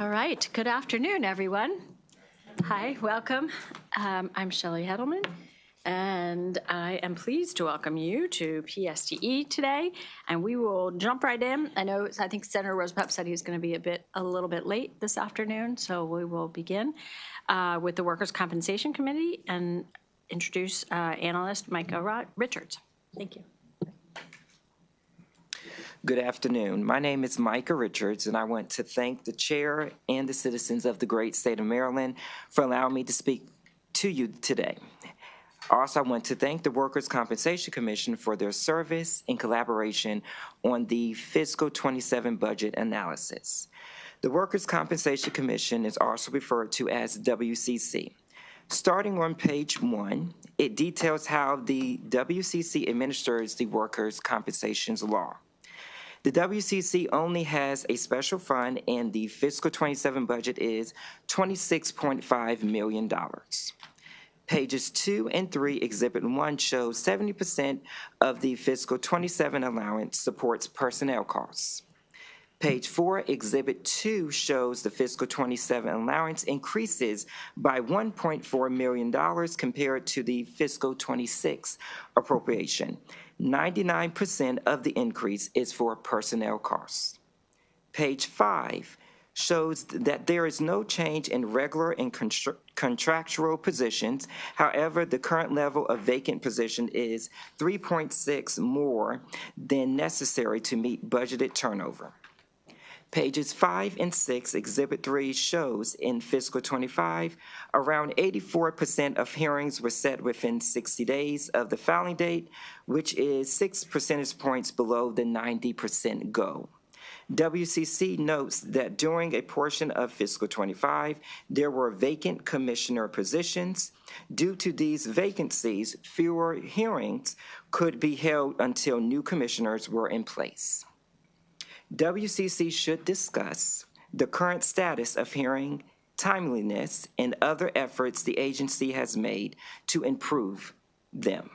All right, good afternoon, everyone. Hi, welcome. I'm Shelley Hedelman, and I am pleased to welcome you to PSTE today, and we will jump right in. I think Senator Rosenbluth said he was going to be a little bit late this afternoon, so we will begin with the Workers' Compensation Committee and introduce analyst Micah Richards. Thank you. Good afternoon. My name is Micah Richards, and I want to thank the chair and the citizens of the great state of Maryland for allowing me to speak to you today. Also, I want to thank the Workers' Compensation Commission for their service and collaboration on the fiscal 27 budget analysis. The Workers' Compensation Commission is also referred to as WCC. Starting on page 1, it details how the WCC administers the Workers' Compensation Law. The WCC only has a special fund, and the fiscal 27 budget is $26.5 million. Pages 2 and 3, Exhibit 1 shows 70% of the fiscal 27 allowance supports personnel costs. Page 4, Exhibit 2 shows the fiscal 27 allowance increases by $1.4 million compared to the fiscal 26 appropriation. 99% of the increase is for personnel costs. Page 5 shows that there is no change in regular and contractual positions. However, the current level of vacant position is 3.6 more than necessary to meet budgeted turnover. Pages 5 and 6, Exhibit 3 shows in fiscal 25, around 84% of hearings were set within 60 days of the filing date, which is 6 percentage points below the 90% goal. WCC notes that during a portion of fiscal 25, there were vacant commissioner positions. Due to these vacancies, fewer hearings could be held until new commissioners were in place. WCC should discuss the current status of hearing timeliness and other efforts the agency has made to improve them.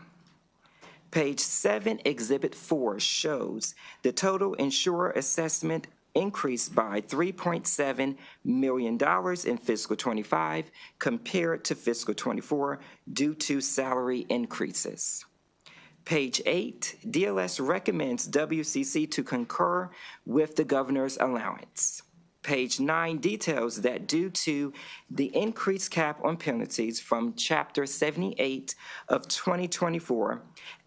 Page 7, Exhibit 4 shows the total insurer assessment increased by $3.7 million in fiscal 25 compared to fiscal 24 due to salary increases. Page 8, DLS recommends WCC to concur with the governor's allowance. Page 9 details that due to the increased cap on penalties from Chapter 78 of 2024,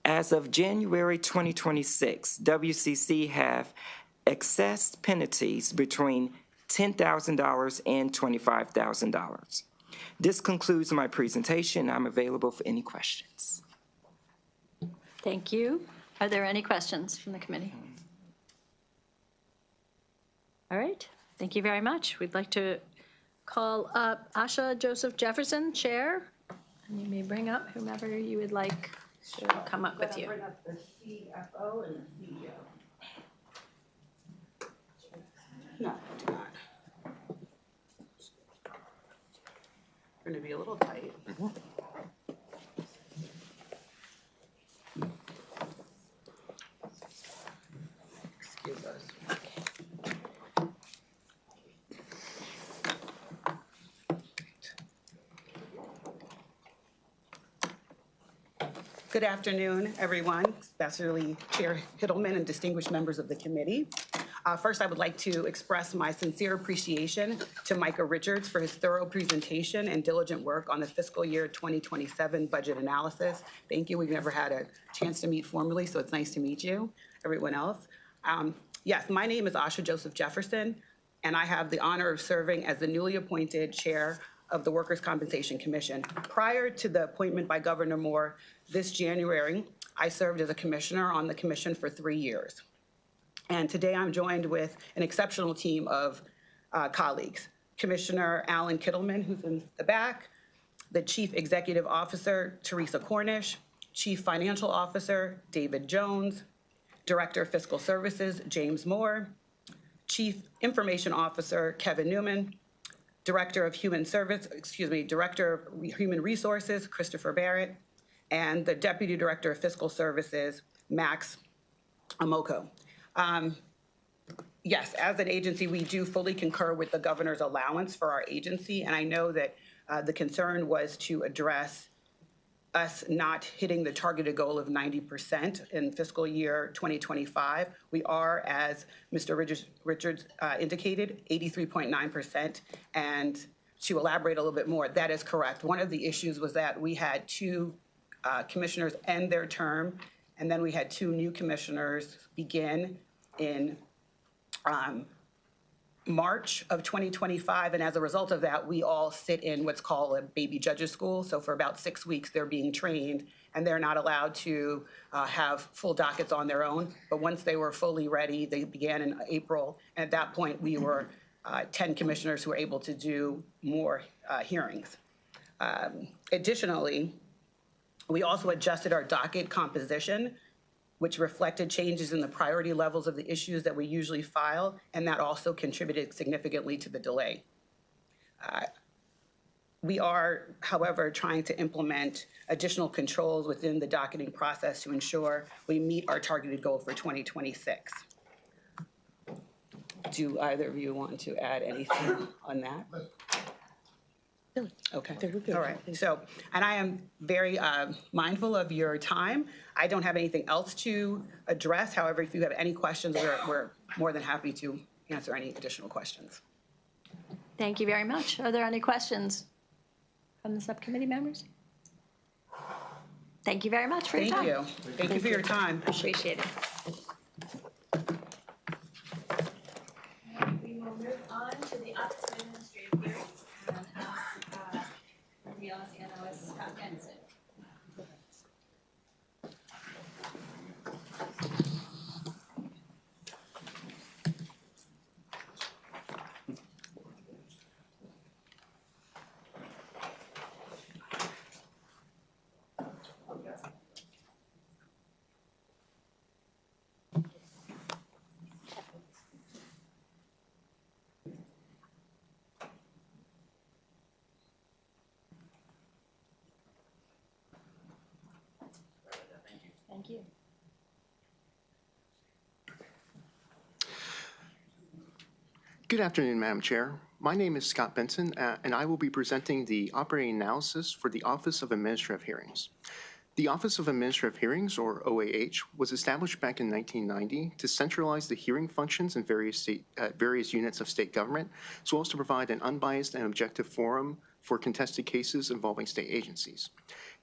as of January 2026, WCC have assessed penalties between $10,000 and $25,000. This concludes my presentation. I'm available for any questions. Thank you. Are there any questions from the committee? All right. Thank you very much. We'd like to call up Asha Joseph Jefferson, Chair. And you may bring up whomever you would like to come up with you. Bring up the CFO and the CEO. No, do not. Going to be a little tight. Excuse us. Good afternoon, everyone, especially Chair Hidelman and distinguished members of the committee. First, I would like to express my sincere appreciation to Micah Richards for his thorough presentation and diligent work on the fiscal year 2027 budget analysis. Thank you. We've never had a chance to meet formally, so it's nice to meet you, everyone else. Yes, my name is Asha Joseph Jefferson, and I have the honor of serving as the newly appointed chair of the Workers' Compensation Commission. Prior to the appointment by Governor Moore this January, I served as a commissioner on the commission for 3 years. And today I'm joined with an exceptional team of colleagues. Commissioner Alan Kittleman, who's in the back, the Chief Executive Officer, Teresa Cornish, Chief Financial Officer, David Jones, Director of Fiscal Services, James Moore, Chief Information Officer, Kevin Newman, Director of Human Resources, Christopher Barrett, and the Deputy Director of Fiscal Services, Max Amoko. Yes, as an agency, we do fully concur with the governor's allowance for our agency, and I know that the concern was to address us not hitting the targeted goal of 90% in fiscal year 2025. We are, as Mr. Richards indicated, 83.9%. And to elaborate a little bit more, that is correct. One of the issues was that we had two commissioners end their term, and then we had two new commissioners begin in March of 2025, and as a result of that, we all sit in what's called a baby judges school. So for about 6 weeks, they're being trained, and they're not allowed to have full dockets on their own. But once they were fully ready, they began in April, and at that point, we were 10 commissioners who were able to do more hearings. Additionally, we also adjusted our docket composition, which reflected changes in the priority levels of the issues that we usually file, and that also contributed significantly to the delay. We are, however, trying to implement additional controls within the docketing process to ensure we meet our targeted goal for 2026. Do either of you want to add anything on that? Okay, all right. So, and I am very mindful of your time. I don't have anything else to address. However, if you have any questions, we're more than happy to answer any additional questions. Thank you very much. Are there any questions from the subcommittee members? Thank you very much for your time. Thank you. Thank you for your time. Appreciate it. We will move on to the Office of Administrative Hearings and ask Reals Analyst Scott Benson. Thank you. Good afternoon, Madam Chair. My name is Scott Benson, and I will be presenting the operating analysis for the Office of Administrative Hearings. The Office of Administrative Hearings, or OAH, was established back in 1990 to centralize the hearing functions in various units of state government, as well as to provide an unbiased and objective forum for contested cases involving state agencies.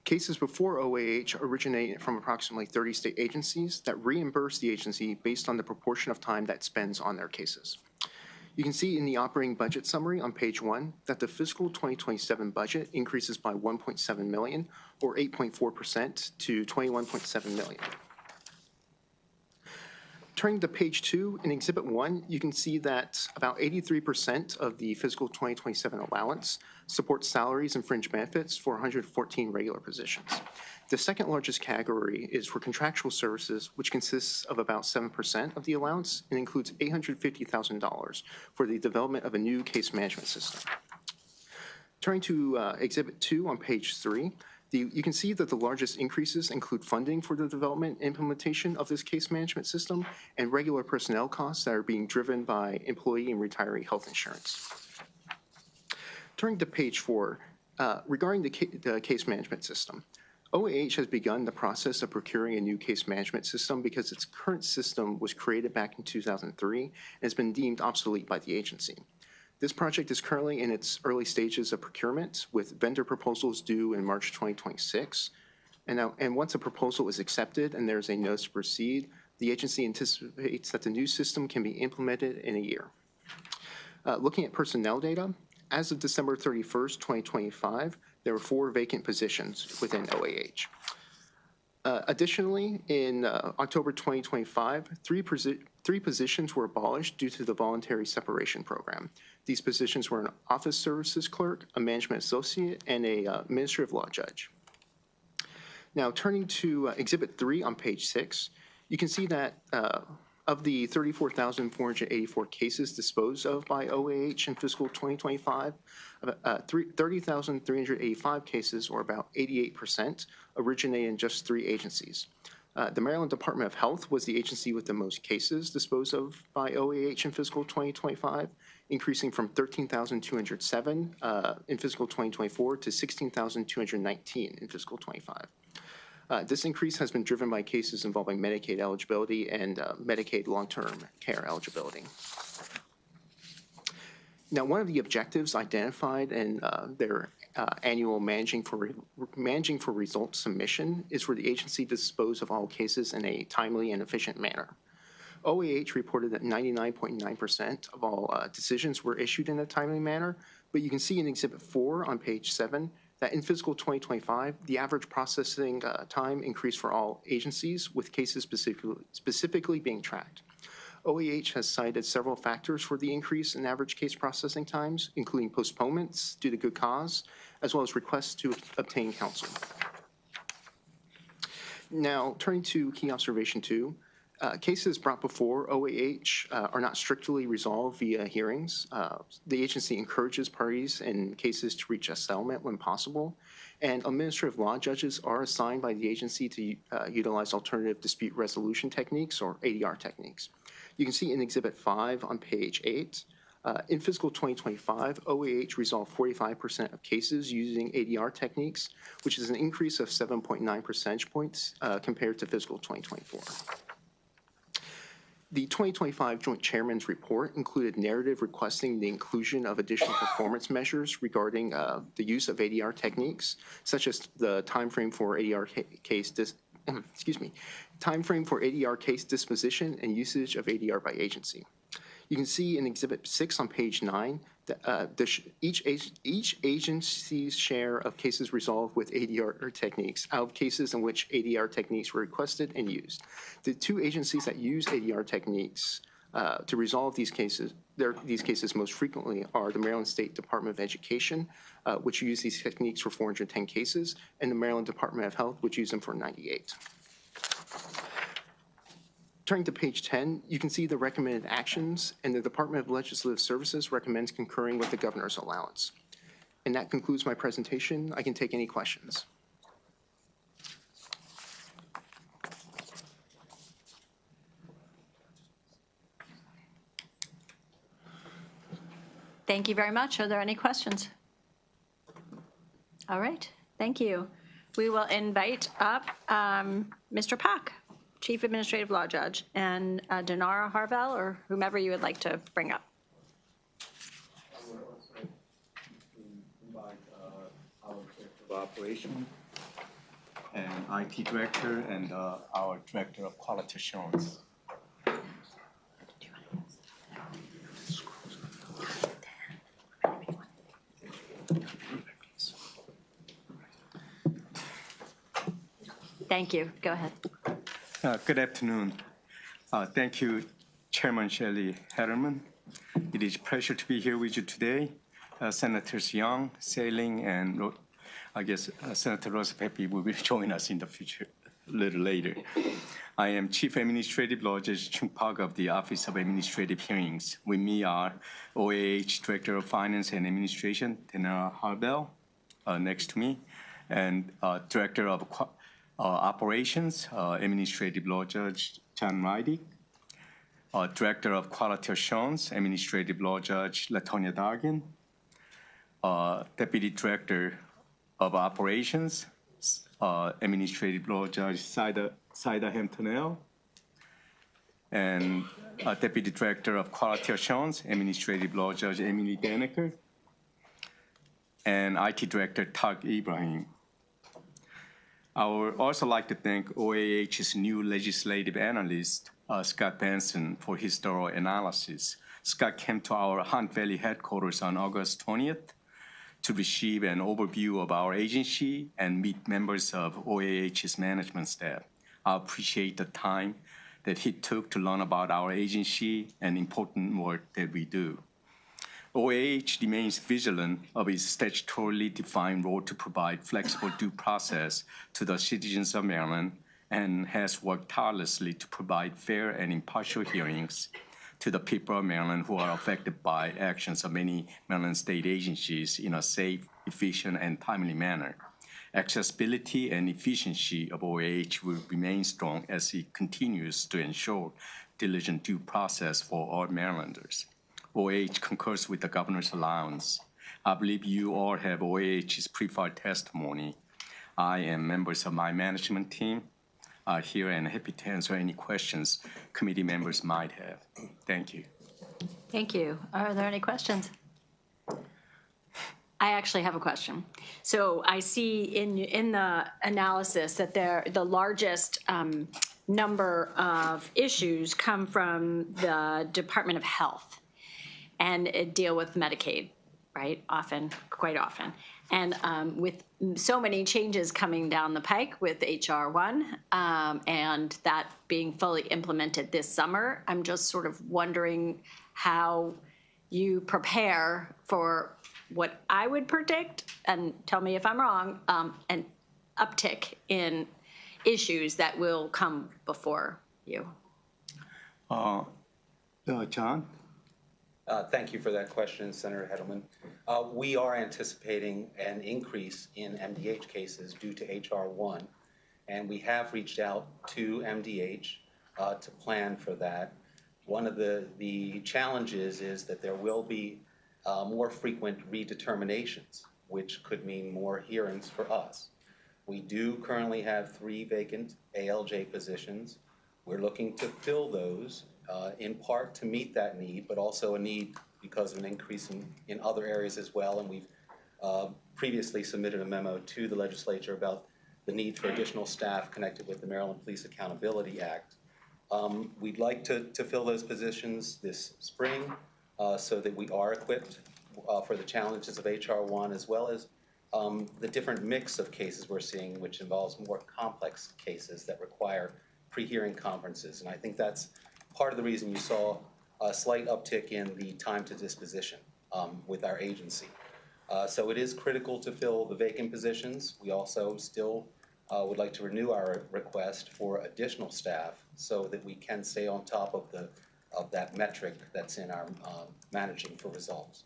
Cases before OAH originate from approximately 30 state agencies that reimburse the agency based on the proportion of time that it spends on their cases. You can see in the operating budget summary on page 1 that the fiscal 2027 budget increases by $1.7 million, or 8.4% to $21.7 million. Turning to page 2, in Exhibit 1, you can see that about 83% of the fiscal 2027 allowance supports salaries and fringe benefits for 114 regular positions. The second largest category is for contractual services, which consists of about 7% of the allowance and includes $850,000 for the development of a new case management system. Turning to Exhibit 2 on page 3, you can see that the largest increases include funding for the development and implementation of this case management system and regular personnel costs that are being driven by employee and retiree health insurance. Turning to page 4, regarding the case management system, OAH has begun the process of procuring a new case management system because its current system was created back in 2003 and has been deemed obsolete by the agency. This project is currently in its early stages of procurement, with vendor proposals due in March 2026. And once a proposal is accepted and there's a notice to proceed, the agency anticipates that the new system can be implemented in a year. Looking at personnel data, as of December 31st, 2025, there were 4 vacant positions within OAH. Additionally, in October 2025, three positions were abolished due to the voluntary separation program. These positions were an office services clerk, a management associate, and a administrative law judge. Now, turning to Exhibit 3 on page 6, you can see that of the 34,484 cases disposed of by OAH in fiscal 2025, 30,385 cases, or about 88%, originated in just 3 agencies. The Maryland Department of Health was the agency with the most cases disposed of by OAH in fiscal 2025, increasing from 13,207 in fiscal 2024 to 16,219 in fiscal 25. This increase has been driven by cases involving Medicaid eligibility and Medicaid long-term care eligibility. Now, one of the objectives identified in their annual Managing for Results submission is for the agency to dispose of all cases in a timely and efficient manner. OAH reported that 99.9% of all decisions were issued in a timely manner, but you can see in Exhibit 4 on page 7 that in fiscal 2025, the average processing time increased for all agencies, with cases specifically being tracked. OAH has cited several factors for the increase in average case processing times, including postponements due to good cause, as well as requests to obtain counsel. Now, turning to key observation 2, cases brought before OAH are not strictly resolved via hearings. The agency encourages parties in cases to reach a settlement when possible, and administrative law judges are assigned by the agency to utilize alternative dispute resolution techniques, or ADR techniques. You can see in Exhibit 5 on page 8, in fiscal 2025, OAH resolved 45% of cases using ADR techniques, which is an increase of 7.9 percentage points compared to fiscal 2024. The 2025 Joint Chairman's Report included narrative requesting the inclusion of additional performance measures regarding the use of ADR techniques, such as the timeframe for ADR case disposition and usage of ADR by agency. You can see in Exhibit 6 on page 9 that each agency's share of cases resolved with ADR techniques out of cases in which ADR techniques were requested and used. The two agencies that use ADR techniques to resolve these cases most frequently are the Maryland State Department of Education, which used these techniques for 410 cases, and the Maryland Department of Health, which used them for 98. Turning to page 10, you can see the recommended actions, and the Department of Legislative Services recommends concurring with the governor's allowance. And that concludes my presentation. I can take any questions. Thank you very much. Are there any questions? All right, thank you. We will invite up Mr. Pak, Chief Administrative Law Judge, and Dinara Harvell, or whomever you would like to bring up. I would also like to invite our Director of Operation and IT Director and our Director of Quality Assurance. Thank you. Go ahead. Good afternoon. Thank you, Chairman Shelley Hedelman. It is a pleasure to be here with you today. Senators Young, Saling, and I guess Senator Rosa Pepe will join us in the future a little later. I am Chief Administrative Law Judge Chung Pak of the Office of Administrative Hearings. With me are OAH Director of Finance and Administration, Dinara Harvell, next to me, and Director of Operations, Administrative Law Judge John Riddick, Director of Quality Assurance, Administrative Law Judge Latonya Dargan, Deputy Director of Operations, Administrative Law Judge Saida Hamptonell, and Deputy Director of Quality Assurance, Administrative Law Judge Emily Banneker, and IT Director Tag Ibrahim. I would also like to thank OAH's new legislative analyst, Scott Benson, for his thorough analysis. Scott came to our Hunt Valley headquarters on August 20th to receive an overview of our agency and meet members of OAH's management staff. I appreciate the time that he took to learn about our agency and important work that we do. OAH remains vigilant of its statutorily defined role to provide flexible due process to the citizens of Maryland and has worked tirelessly to provide fair and impartial hearings to the people of Maryland who are affected by actions of many Maryland state agencies in a safe, efficient, and timely manner. accessibility and efficiency of OAH will remain strong as it continues to ensure diligent due process for all Marylanders. OAH concurs with the Governor's allowance. I believe you all have OAH's pre-filed testimony. I and members of my management team are here and happy to answer any questions committee members might have. Thank you. Thank you. Are there any questions? I actually have a question. So I see in the analysis that the largest number of issues come from the Department of Health and deal with Medicaid, right? Quite often. And with so many changes coming down the pike with HR 1 and that being fully implemented this summer, I'm just sort of wondering how you prepare for what I would predict, and tell me if I'm wrong, an uptick in issues that will come before you. John? Thank you for that question, Senator Hedelman. We are anticipating an increase in MDH cases due to HR 1, and we have reached out to MDH to plan for that. One of the challenges is that there will be more frequent redeterminations, which could mean more hearings for us. We do currently have 3 vacant ALJ positions. We're looking to fill those in part to meet that need, but also a need because of an increase in other areas as well. And we've previously submitted a memo to the legislature about the need for additional staff connected with the Maryland Police Accountability Act. We'd like to fill those positions this spring so that we are equipped for the challenges of HR 1, as well as the different mix of cases we're seeing, which involves more complex cases that require pre-hearing conferences. And I think that's part of the reason you saw a slight uptick in the time to disposition with our agency. So it is critical to fill the vacant positions. We also still would like to renew our request for additional staff so that we can stay on top of that metric that's in our managing for results.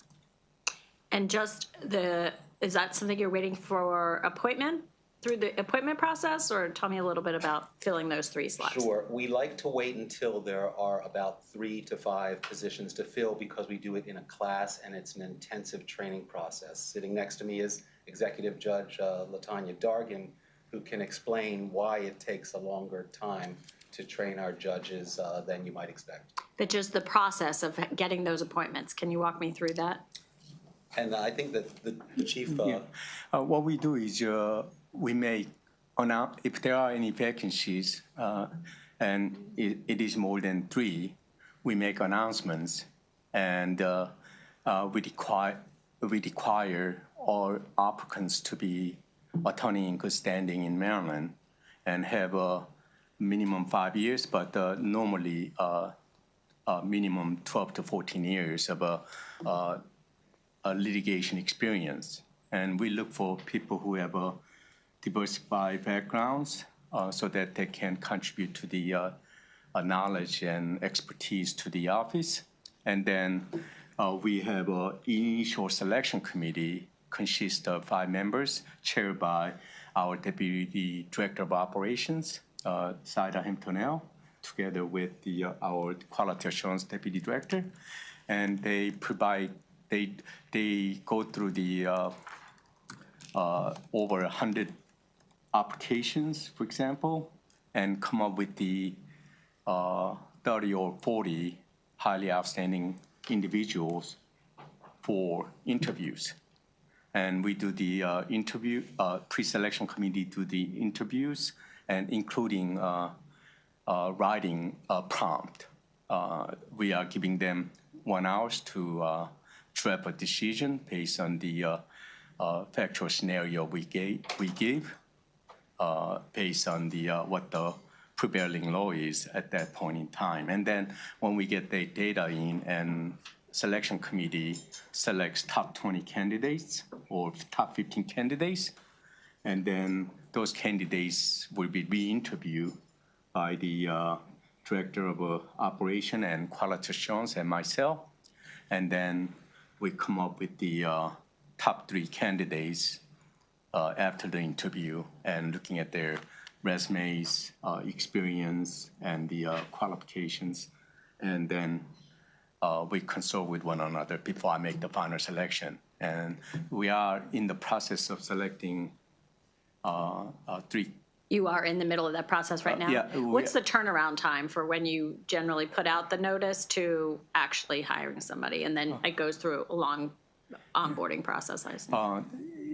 And is that something you're waiting for appointment through the appointment process, or tell me a little bit about filling those 3 slots? Sure. We like to wait until there are about 3 to 5 positions to fill because we do it in a class and it's an intensive training process. Sitting next to me is Executive Judge LaTanya Dargan, who can explain why it takes a longer time to train our judges than you might expect. But just the process of getting those appointments, can you walk me through that? And I think that the chief... What we do is we make, if there are any vacancies and it is more than 3, we make announcements, and we require all applicants to be attorney in good standing in Maryland and have a minimum 5 years, but normally minimum 12 to 14 years of litigation experience. And we look for people who have diversified backgrounds so that they can contribute to the knowledge and expertise to the office. And then we have an initial selection committee consists of 5 members, chaired by our Deputy Director of Operations, Saida Hemptonell, together with our Quality Assurance Deputy Director. And they go through the over 100 applications, for example, and come up with the 30 or 40 highly outstanding individuals for interviews. And we do the pre-selection committee do the interviews, and including writing a prompt. We are giving them 1 hour to draft a decision based on the factual scenario we give, based on what the prevailing law is at that point in time. And then when we get the data in, and selection committee selects top 20 candidates or top 15 candidates, and then those candidates will be re-interviewed by the Director of Operation and Quality Assurance and myself. And then we come up with the top 3 candidates after the interview and looking at their resumes, experience, and the qualifications. And then we consult with one another before I make the final selection. And we are in the process of selecting 3. You are in the middle of that process right now? Yeah, What's the turnaround time for when you generally put out the notice to actually hiring somebody? And then it goes through a long onboarding process, I assume?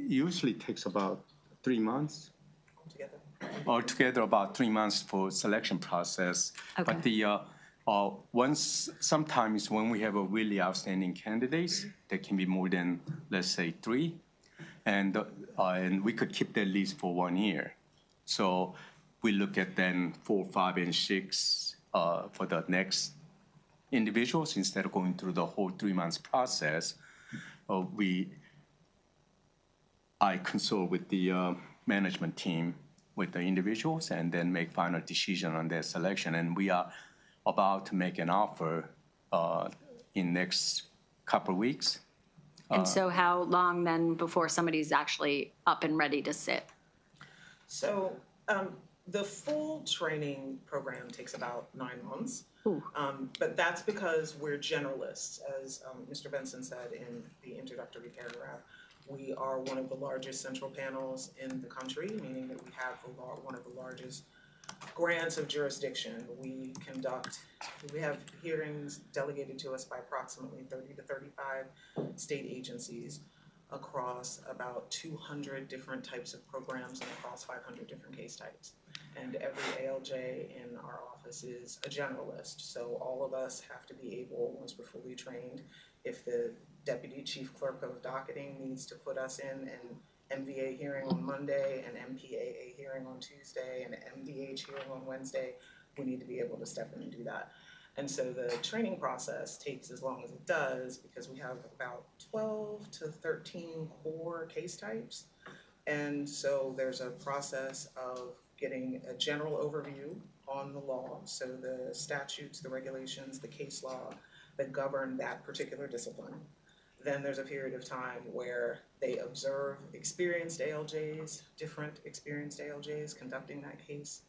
Usually takes about 3 months. Together. Altogether, about 3 months for selection process. Okay. But the sometimes when we have a really outstanding candidates, there can be more than, let's say, 3, and we could keep that list for 1 year. So we look at then 4, 5, and 6 for the next individuals instead of going through the whole 3 months process. I consult with the management team, with the individuals, and then make final decision on their selection. And we are about to make an offer in next couple of weeks. And so how long then before somebody's actually up and ready to sit? So the full training program takes about 9 months. But that's because we're generalists. As Mr. Benson said in the introductory paragraph, we are one of the largest central panels in the country, meaning that we have one of the largest grants of jurisdiction. We have hearings delegated to us by approximately 30 to 35 state agencies across about 200 different types of programs and across 500 different case types. And every ALJ in our office is a generalist. So all of us have to be able, once we're fully trained, if the Deputy Chief Clerk of Docketing needs to put us in an MVA hearing on Monday, an MPAA hearing on Tuesday, and an MDH hearing on Wednesday, we need to be able to step in and do that. And so the training process takes as long as it does because we have about 12 to 13 core case types. And so there's a process of getting a general overview on the law, so the statutes, the regulations, the case law that govern that particular discipline. Then there's a period of time where they observe experienced ALJs, different experienced ALJs conducting that case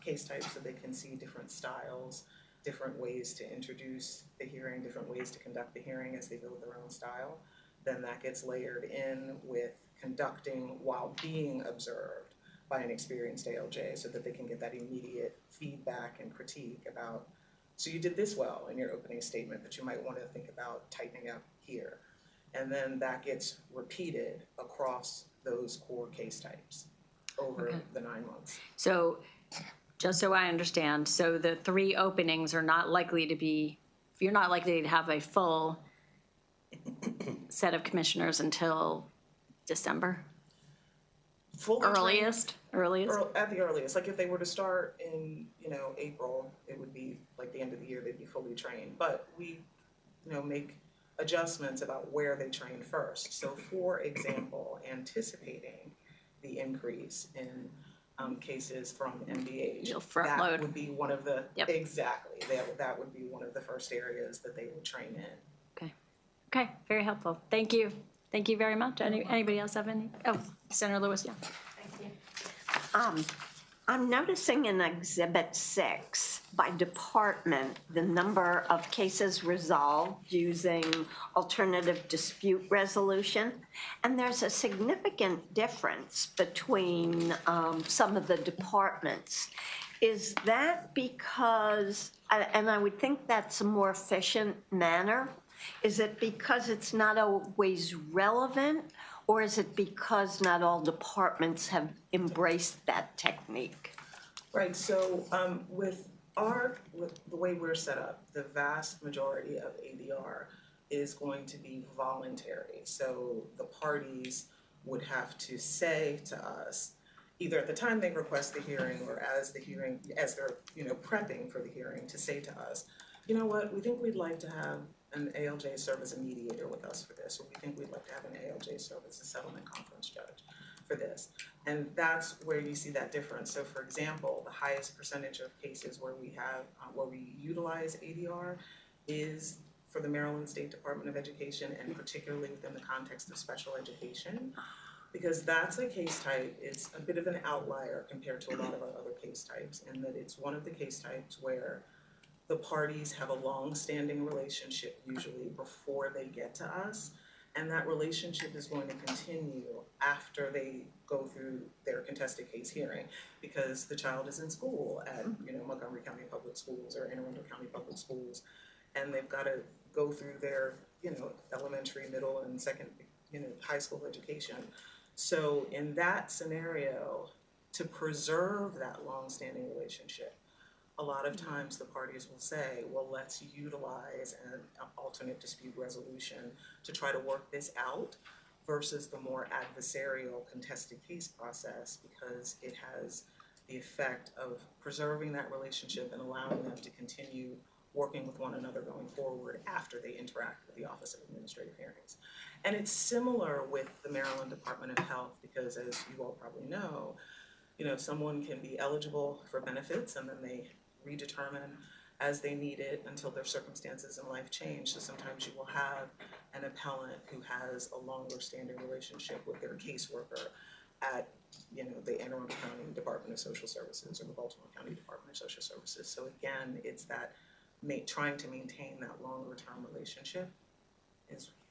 type so they can see different styles, different ways to introduce the hearing, different ways to conduct the hearing as they build their own style. Then that gets layered in with conducting while being observed by an experienced ALJ so that they can get that immediate feedback and critique about, so you did this well in your opening statement, but you might want to think about tightening up here. And then that gets repeated across those core case types over the 9 months. So just so I understand, so the 3 openings are not likely to be, you're not likely to have a full set of commissioners until December? Earliest? At the earliest. Like if they were to start in, April, it would be like the end of the year, they'd be fully trained. But we, make adjustments about where they train first. So for example, anticipating the increase in cases from MBH, You'll front that load. would be one of the, Yep. exactly, that would be one of the first areas that they would train in. Okay, very helpful. Thank you. Thank you very much. Anybody else have any? Oh, Senator Lewis, yeah. I'm noticing in Exhibit 6, by department, the number of cases resolved using alternative dispute resolution, and there's a significant difference between some of the departments. Is that because, and I would think that's a more efficient manner, is it because it's not always relevant, or is it because not all departments have embraced that technique? Right, so with the way we're set up, the vast majority of ADR is going to be voluntary. So the parties would have to say to us, either at the time they request the hearing or as they're prepping for the hearing, to say to us, you know what, we think we'd like to have an ALJ serve as a mediator with us for this, or we think we'd like to have an ALJ serve as a settlement conference judge for this. And that's where you see that difference. So for example, the highest percentage of cases where we utilize ADR is for the Maryland State Department of Education, and particularly within the context of special education, because that's a case type, it's a bit of an outlier compared to a lot of our other case types, in that it's one of the case types where the parties have a long-standing relationship usually before they get to us, and that relationship is going to continue after they go through their contested case hearing, because the child is in school at, Montgomery County Public Schools or Anne Arundel County Public Schools, and they've got to go through their, elementary, middle, and second, high school education. So in that scenario, to preserve that long-standing relationship, a lot of times the parties will say, well, let's utilize an alternate dispute resolution to try to work this out versus the more adversarial contested case process, because it has the effect of preserving that relationship and allowing them to continue working with one another going forward after they interact with the Office of Administrative Hearings. And it's similar with the Maryland Department of Health, because as you all probably know, someone can be eligible for benefits and then they redetermine as they need it until their circumstances in life change. So sometimes you will have an appellant who has a longer standing relationship with their caseworker at the Anne Arundel County Department of Social Services or the Baltimore County Department of Social Services. So again, it's that trying to maintain that longer term relationship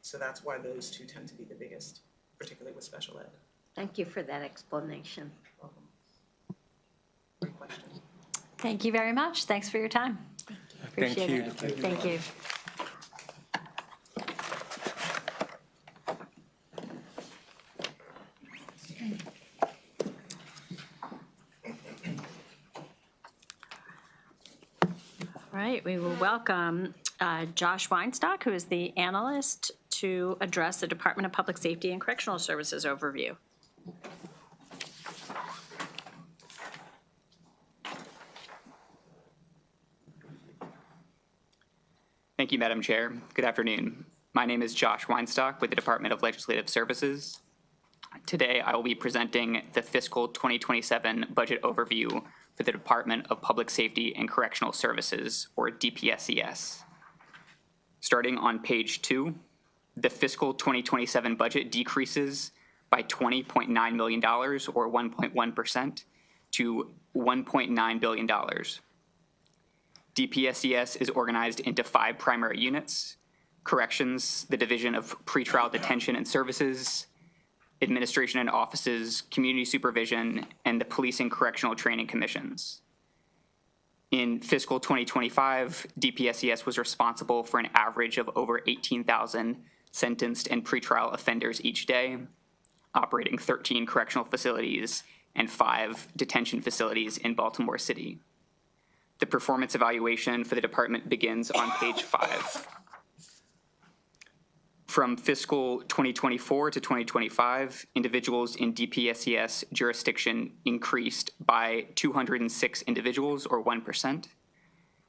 so that's why those two tend to be the biggest, particularly with special ed. Thank you for that explanation. Welcome. Great question. Thank you very much. Thanks for your time. Thank Appreciate you. it. Thank you. All right, we will welcome Josh Weinstock, who is the analyst, to address the Department of Public Safety and Correctional Services overview. Thank you, Madam Chair. Good afternoon. My name is Josh Weinstock with the Department of Legislative Services. Today, I will be presenting the fiscal 2027 budget overview for the Department of Public Safety and Correctional Services, or DPSCS. Starting on page 2, the fiscal 2027 budget decreases by $20.9 million, or 1.1%, to $1.9 billion. DPSCS is organized into 5 primary units: corrections, the Division of Pretrial Detention and Services, administration and offices, community supervision, and the Police and Correctional Training Commissions. In fiscal 2025, DPSCS was responsible for an average of over 18,000 sentenced and pretrial offenders each day, operating 13 correctional facilities and 5 detention facilities in Baltimore City. The performance evaluation for the department begins on page 5. From fiscal 2024 to 2025, individuals in DPSCS jurisdiction increased by 206 individuals, or 1%.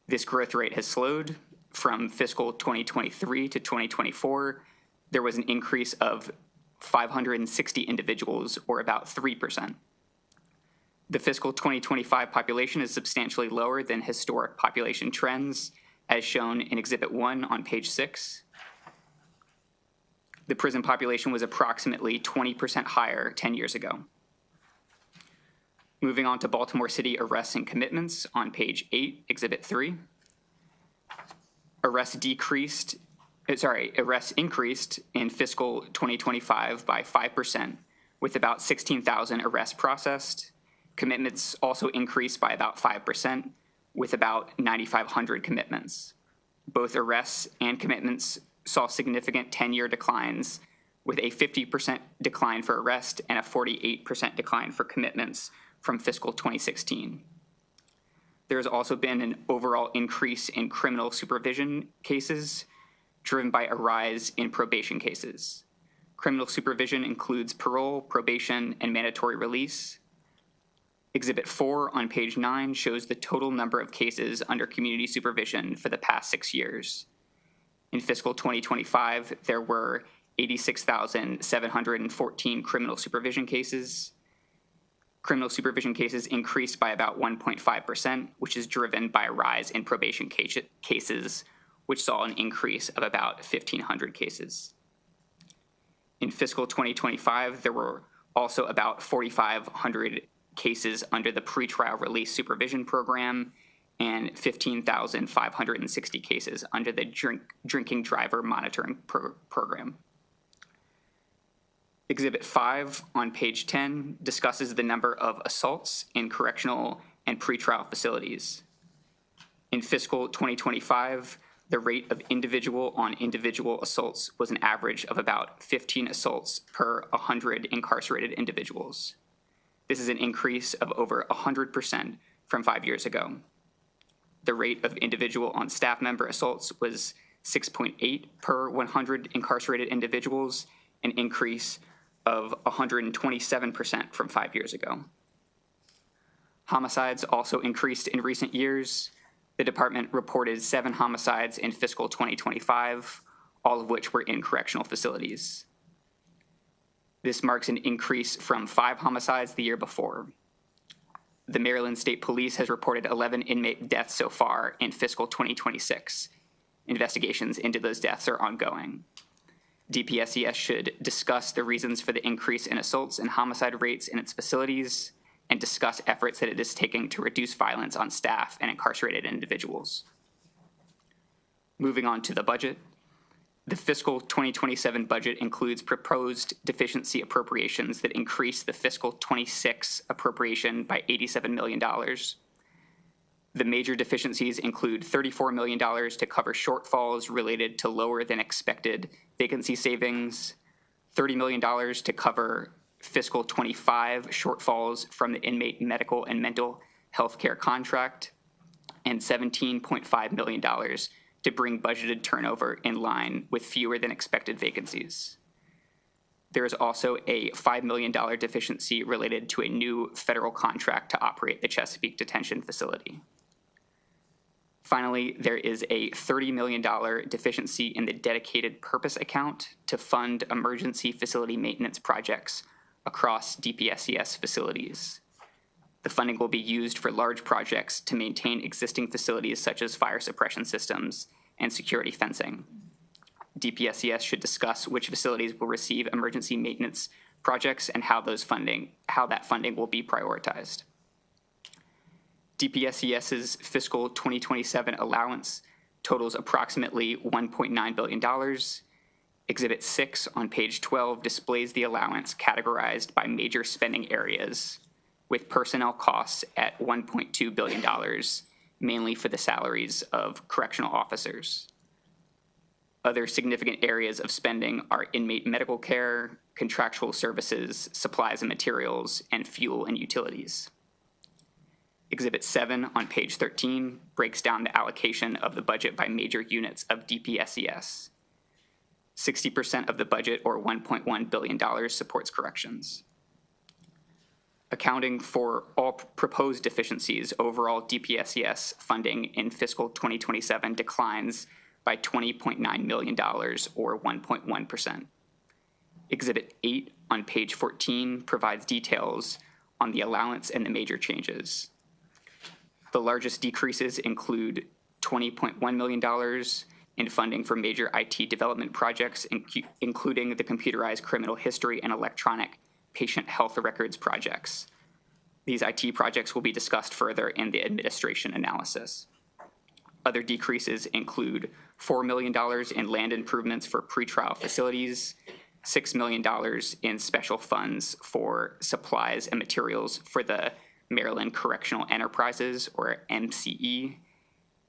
This growth rate has slowed. From fiscal 2023 to 2024, there was an increase of 560 individuals, or about 3%. The fiscal 2025 population is substantially lower than historic population trends, as shown in Exhibit 1 on page 6. The prison population was approximately 20% higher 10 years ago. Moving on to Baltimore City arrests and commitments on page 8, Exhibit 3. Arrests increased in fiscal 2025 by 5%, with about 16,000 arrests processed. Commitments also increased by about 5%, with about 9,500 commitments. Both arrests and commitments saw significant 10-year declines, with a 50% decline for arrest and a 48% decline for commitments from fiscal 2016. There has also been an overall increase in criminal supervision cases, driven by a rise in probation cases. Criminal supervision includes parole, probation, and mandatory release. Exhibit 4 on page 9 shows the total number of cases under community supervision for the past 6 years. In fiscal 2025, there were 86,714 criminal supervision cases. Criminal supervision cases increased by about 1.5%, which is driven by a rise in probation cases, which saw an increase of about 1,500 cases. In fiscal 2025, there were also about 4,500 cases under the pretrial release supervision program, and 15,560 cases under the drinking driver monitoring program. Exhibit 5 on page 10 discusses the number of assaults in correctional and pretrial facilities. In fiscal 2025, the rate of individual-on-individual assaults was an average of about 15 assaults per 100 incarcerated individuals. This is an increase of over 100% from 5 years ago. The rate of individual-on-staff member assaults was 6.8 per 100 incarcerated individuals, an increase of 127% from 5 years ago. Homicides also increased in recent years. The department reported 7 homicides in fiscal 2025, all of which were in correctional facilities. This marks an increase from 5 homicides the year before. The Maryland State Police has reported 11 inmate deaths so far in fiscal 2026. Investigations into those deaths are ongoing. DPSCS should discuss the reasons for the increase in assaults and homicide rates in its facilities and discuss efforts that it is taking to reduce violence on staff and incarcerated individuals. Moving on to the budget. The fiscal 2027 budget includes proposed deficiency appropriations that increase the fiscal 26 appropriation by $87 million. The major deficiencies include $34 million to cover shortfalls related to lower than expected vacancy savings, $30 million to cover fiscal 25 shortfalls from the inmate medical and mental health care contract, and $17.5 million to bring budgeted turnover in line with fewer than expected vacancies. There is also a $5 million deficiency related to a new federal contract to operate the Chesapeake Detention Facility. Finally, there is a $30 million deficiency in the dedicated purpose account to fund emergency facility maintenance projects across DPSCS facilities. The funding will be used for large projects to maintain existing facilities such as fire suppression systems and security fencing. DPSCS should discuss which facilities will receive emergency maintenance projects and how that funding will be prioritized. DPSCS's fiscal 2027 allowance totals approximately $1.9 billion. Exhibit 6 on page 12 displays the allowance categorized by major spending areas, with personnel costs at $1.2 billion, mainly for the salaries of correctional officers. Other significant areas of spending are inmate medical care, contractual services, supplies and materials, and fuel and utilities. Exhibit 7 on page 13 breaks down the allocation of the budget by major units of DPSCS. 60% of the budget, or $1.1 billion, supports corrections. Accounting for all proposed deficiencies, overall DPSCS funding in fiscal 2027 declines by $20.9 million, or 1.1%. Exhibit 8 on page 14 provides details on the allowance and the major changes. The largest decreases include $20.1 million in funding for major IT development projects, including the computerized criminal history and electronic patient health records projects. These IT projects will be discussed further in the administration analysis. Other decreases include $4 million in land improvements for pretrial facilities, $6 million in special funds for supplies and materials for the Maryland Correctional Enterprises, or MCE,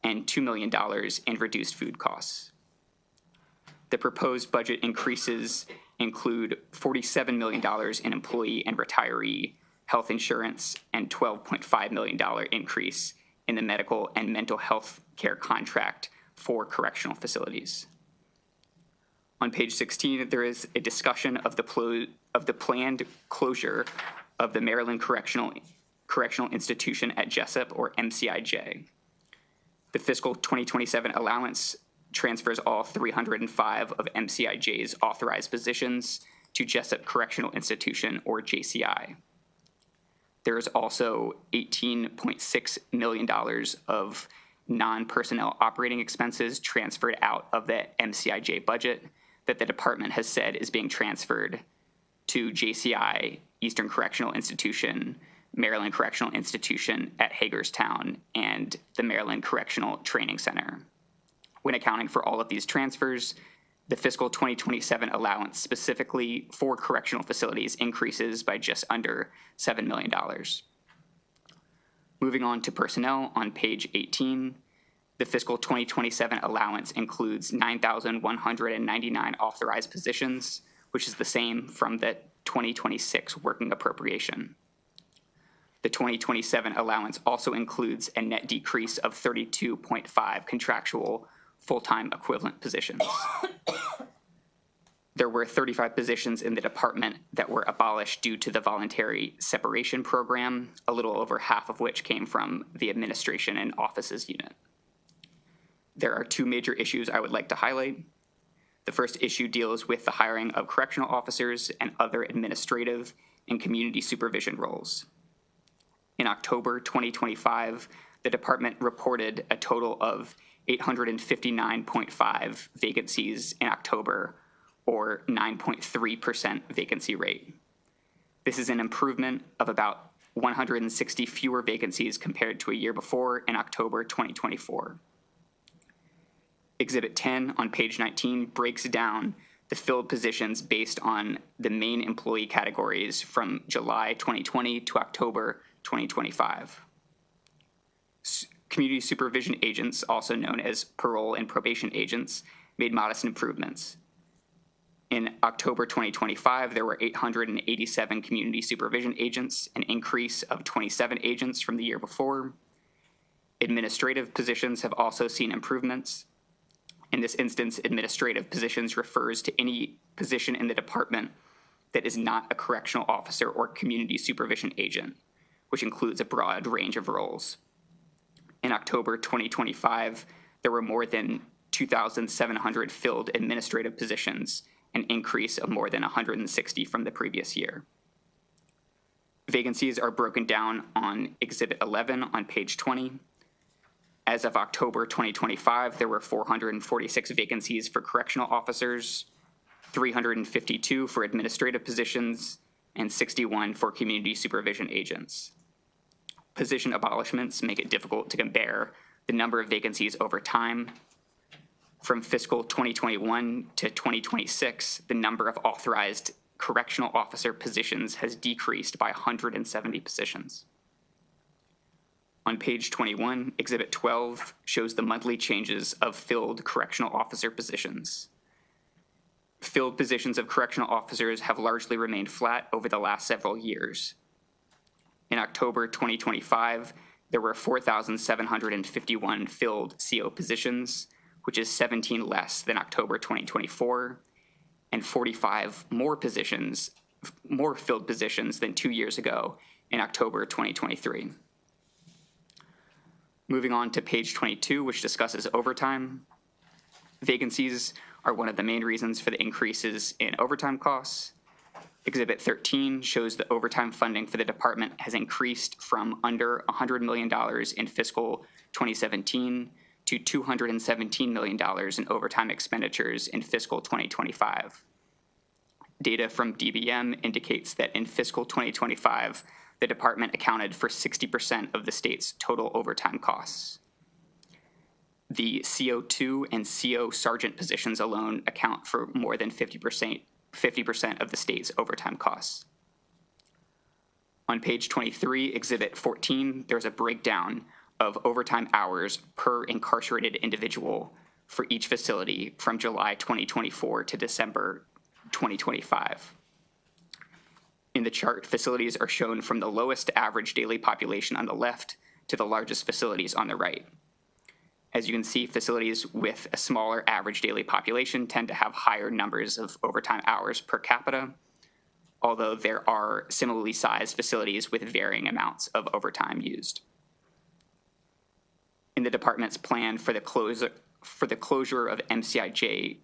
and $2 million in reduced food costs. The proposed budget increases include $47 million in employee and retiree health insurance and $12.5 million increase in the medical and mental health care contract for correctional facilities. On page 16, there is a discussion of the planned closure of the Maryland Correctional Institution at Jessup, or MCIJ. The fiscal 2027 allowance transfers all 305 of MCIJ's authorized positions to Jessup Correctional Institution, or JCI. There is also $18.6 million of non-personnel operating expenses transferred out of the MCIJ budget that the department has said is being transferred to JCI Eastern Correctional Institution, Maryland Correctional Institution at Hagerstown, and the Maryland Correctional Training Center. When accounting for all of these transfers, the fiscal 2027 allowance specifically for correctional facilities increases by just under $7 million. Moving on to personnel on page 18, the fiscal 2027 allowance includes 9,199 authorized positions, which is the same from the 2026 working appropriation. The 2027 allowance also includes a net decrease of 32.5 contractual full-time equivalent positions. There were 35 positions in the department that were abolished due to the voluntary separation program, a little over half of which came from the administration and offices unit. There are two major issues I would like to highlight. The first issue deals with the hiring of correctional officers and other administrative and community supervision roles. In October 2025, the department reported a total of 859.5 vacancies in October, or 9.3% vacancy rate. This is an improvement of about 160 fewer vacancies compared to a year before in October 2024. Exhibit 10 on page 19 breaks down the filled positions based on the main employee categories from July 2020 to October 2025. Community supervision agents, also known as parole and probation agents, made modest improvements. In October 2025, there were 887 community supervision agents, an increase of 27 agents from the year before. Administrative positions have also seen improvements. In this instance, administrative positions refers to any position in the department that is not a correctional officer or community supervision agent, which includes a broad range of roles. In October 2025, there were more than 2,700 filled administrative positions, an increase of more than 160 from the previous year. Vacancies are broken down on Exhibit 11 on page 20. As of October 2025, there were 446 vacancies for correctional officers, 352 for administrative positions, and 61 for community supervision agents. Position abolishments make it difficult to compare the number of vacancies over time. From fiscal 2021 to 2026, the number of authorized correctional officer positions has decreased by 170 positions. On page 21, Exhibit 12 shows the monthly changes of filled correctional officer positions. Filled positions of correctional officers have largely remained flat over the last several years. In October 2025, there were 4,751 filled CO positions, which is 17 less than October 2024, and 45 more filled positions than 2 years ago in October 2023. Moving on to page 22, which discusses overtime. Vacancies are one of the main reasons for the increases in overtime costs. Exhibit 13 shows the overtime funding for the department has increased from under $100 million in fiscal 2017 to $217 million in overtime expenditures in fiscal 2025. Data from DBM indicates that in fiscal 2025, the department accounted for 60% of the state's total overtime costs. The CO2 and CO sergeant positions alone account for more than 50% of the state's overtime costs. On page 23, Exhibit 14, there's a breakdown of overtime hours per incarcerated individual for each facility from July 2024 to December 2025. In the chart, facilities are shown from the lowest average daily population on the left to the largest facilities on the right. As you can see, facilities with a smaller average daily population tend to have higher numbers of overtime hours per capita, although there are similarly sized facilities with varying amounts of overtime used. In the department's plan for the closure of the MCIJ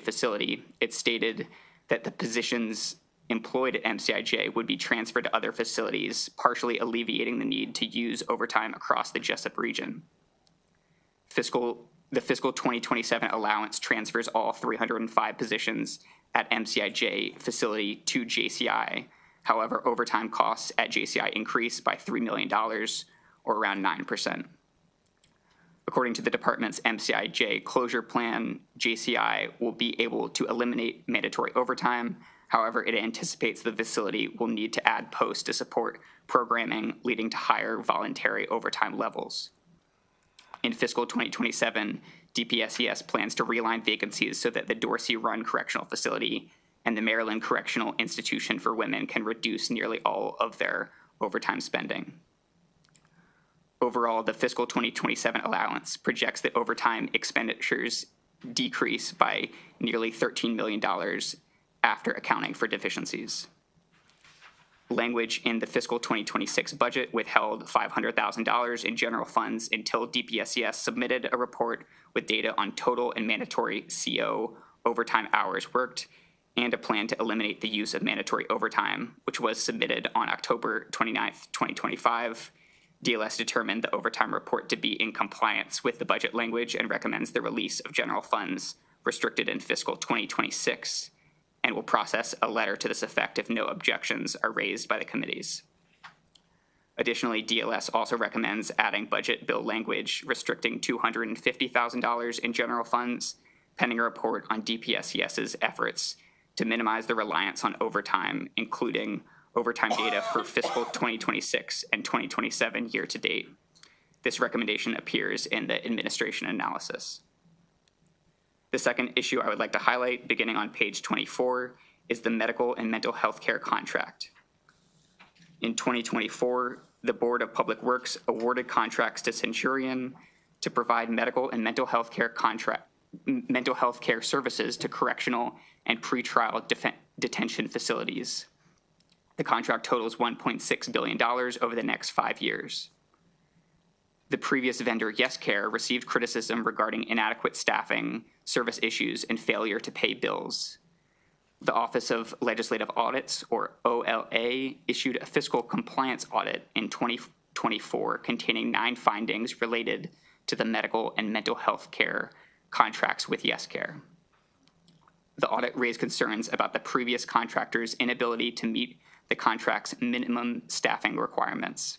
facility, it stated that the positions employed at MCIJ would be transferred to other facilities, partially alleviating the need to use overtime across the Jessup region. The fiscal 2027 allowance transfers all 305 positions at MCIJ facility to JCI, However, overtime costs at JCI increased by $3 million, or around 9%. According to the department's MCIJ closure plan, JCI will be able to eliminate mandatory overtime. However, it anticipates the facility will need to add posts to support programming, leading to higher voluntary overtime levels. In fiscal 2027, DPSES plans to realign vacancies so that the Dorsey-run correctional facility and the Maryland Correctional Institution for Women can reduce nearly all of their overtime spending. Overall, the fiscal 2027 allowance projects that overtime expenditures decrease by nearly $13 million after accounting for deficiencies. Language in the fiscal 2026 budget withheld $500,000 in general funds until DPSES submitted a report with data on total and mandatory CO overtime hours worked and a plan to eliminate the use of mandatory overtime, which was submitted on October 29th, 2025. DLS determined the overtime report to be in compliance with the budget language and recommends the release of general funds restricted in fiscal 2026 and will process a letter to this effect if no objections are raised by the committees. Additionally, DLS also recommends adding budget bill language restricting $250,000 in general funds, pending a report on DPSES's efforts to minimize the reliance on overtime, including overtime data for fiscal 2026 and 2027 year to date. This recommendation appears in the administration analysis. The second issue I would like to highlight, beginning on page 24, is the medical and mental health care contract. In 2024, the Board of Public Works awarded contracts to Centurion to provide medical and mental health care services to correctional and pretrial detention facilities. The contract totals $1.6 billion over the next 5 years. The previous vendor, YesCare, received criticism regarding inadequate staffing, service issues, and failure to pay bills. The Office of Legislative Audits, or OLA, issued a fiscal compliance audit in 2024 containing 9 findings related to the medical and mental health care contracts with YesCare. The audit raised concerns about the previous contractor's inability to meet the contract's minimum staffing requirements.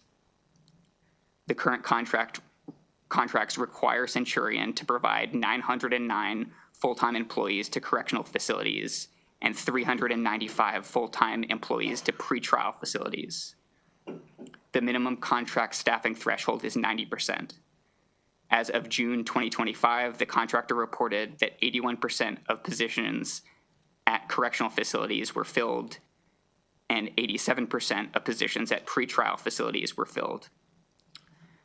The current contracts require Centurion to provide 909 full-time employees to correctional facilities and 395 full-time employees to pretrial facilities. The minimum contract staffing threshold is 90%. As of June 2025, the contractor reported that 81% of positions at correctional facilities were filled and 87% of positions at pretrial facilities were filled.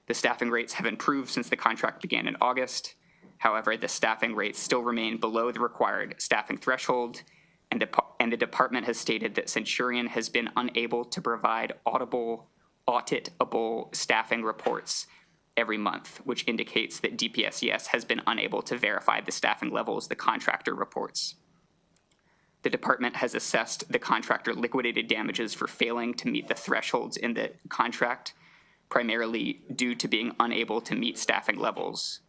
The staffing rates have improved since the contract began in August. However, the staffing rates still remain below the required staffing threshold, and the department has stated that Centurion has been unable to provide auditable staffing reports every month, which indicates that DPSES has been unable to verify the staffing levels the contractor reports. The department has assessed the contractor liquidated damages for failing to meet the thresholds in the contract, primarily due to being unable to meet staffing levels.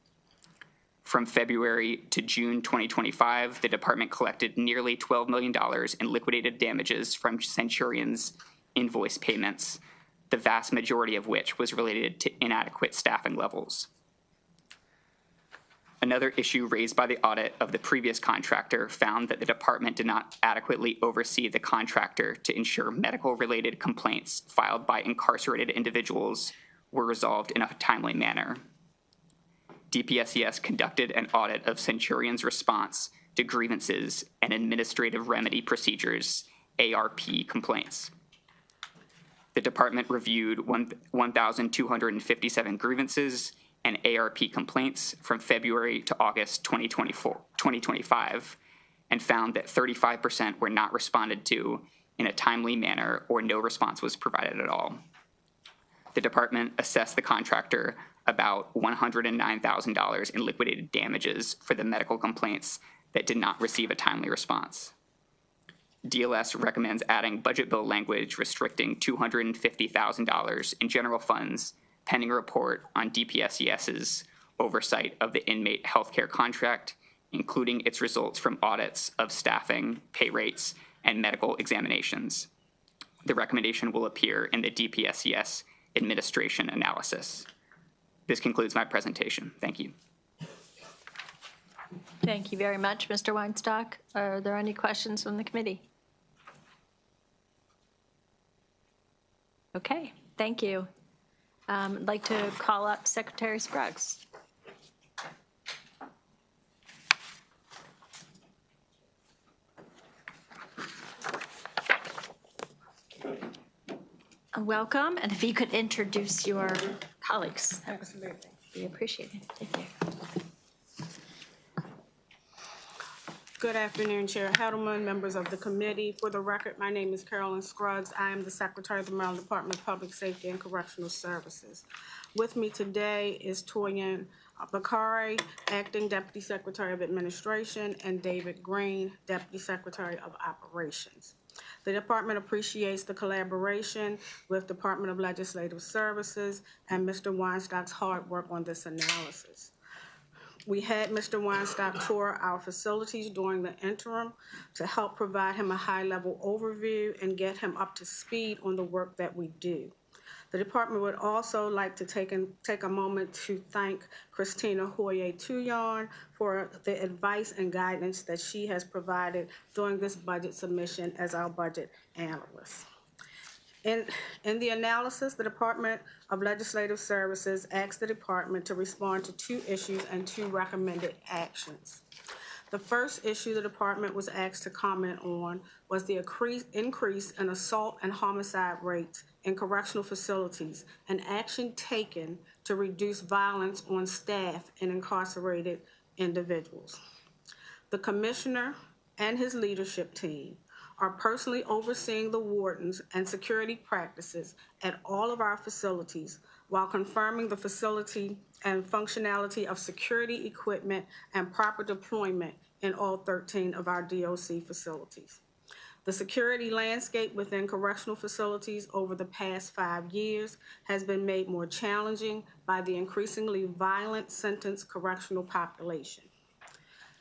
From February to June 2025, the department collected nearly $12 million in liquidated damages from Centurion's invoice payments, the vast majority of which was related to inadequate staffing levels. Another issue raised by the audit of the previous contractor found that the department did not adequately oversee the contractor to ensure medical-related complaints filed by incarcerated individuals were resolved in a timely manner. DPSES conducted an audit of Centurion's response to grievances and administrative remedy procedures, ARP complaints. The department reviewed 1,257 grievances and ARP complaints from February to August 2025, and found that 35% were not responded to in a timely manner or no response was provided at all. The department assessed the contractor about $109,000 in liquidated damages for the medical complaints that did not receive a timely response. DLS recommends adding budget bill language restricting $250,000 in general funds pending a report on DPSES's oversight of the inmate healthcare contract, including its results from audits of staffing, pay rates, and medical examinations. the recommendation will appear in the DPSCS administration analysis. This concludes my presentation. Thank you. Thank you very much, Mr. Weinstock. Are there any questions from the committee? Okay, thank you. I'd like to call up Secretary Scruggs. Welcome, and if you could introduce your colleagues, that would be appreciated. Thank you. Good afternoon, Chair Hedelman, members of the committee. For the record, my name is Carolyn Scruggs. I am the Secretary of the Maryland Department of Public Safety and Correctional Services. With me today is Toyin Bakari, Acting Deputy Secretary of Administration, and David Green, Deputy Secretary of Operations. The department appreciates the collaboration with Department of Legislative Services and Mr. Weinstock's hard work on this analysis. We had Mr. Weinstock tour our facilities during the interim to help provide him a high-level overview and get him up to speed on the work that we do. The department would also like to take a moment to thank Christina Hoye-Tuyon for the advice and guidance that she has provided during this budget submission as our budget analyst. In the analysis, the Department of Legislative Services asked the department to respond to 2 issues and 2 recommended actions. The first issue the department was asked to comment on was the increase in assault and homicide rates in correctional facilities and action taken to reduce violence on staff and incarcerated individuals. The commissioner and his leadership team are personally overseeing the wardens and security practices at all of our facilities while confirming the facility and functionality of security equipment and proper deployment in all 13 of our DOC facilities. The security landscape within correctional facilities over the past 5 years has been made more challenging by the increasingly violent sentenced correctional population.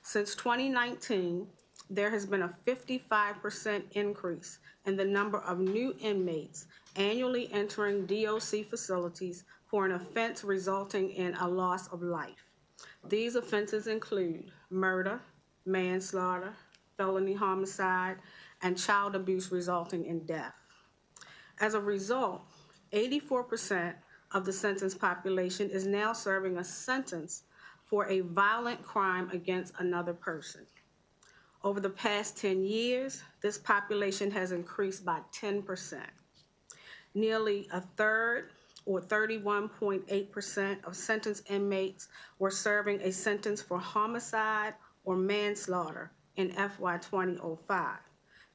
Since 2019, there has been a 55% increase in the number of new inmates annually entering DOC facilities for an offense resulting in a loss of life. These offenses include murder, manslaughter, felony homicide, and child abuse resulting in death. As a result, 84% of the sentenced population is now serving a sentence for a violent crime against another person. Over the past 10 years, this population has increased by 10%. Nearly a third, or 31.8% of sentenced inmates were serving a sentence for homicide or manslaughter in FY 2005,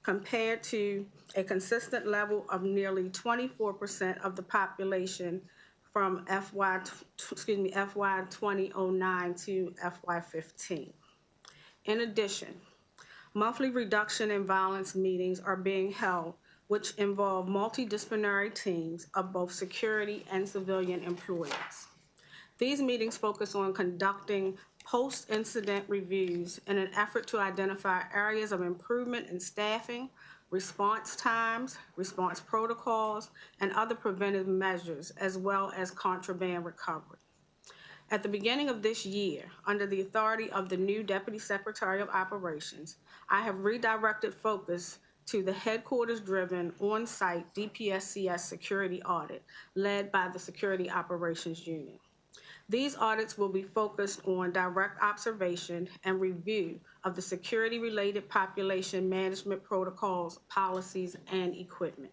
compared to a consistent level of nearly 24% of the population from FY 2009 to FY 15. In addition, monthly reduction in violence meetings are being held, which involve multidisciplinary teams of both security and civilian employees. These meetings focus on conducting post-incident reviews in an effort to identify areas of improvement in staffing, response times, response protocols, and other preventive measures, as well as contraband recovery. At the beginning of this year, under the authority of the new Deputy Secretary of Operations, I have redirected focus to the headquarters-driven on-site DPSCS security audit led by the Security Operations Unit. These audits will be focused on direct observation and review of the security-related population management protocols, policies, and equipment.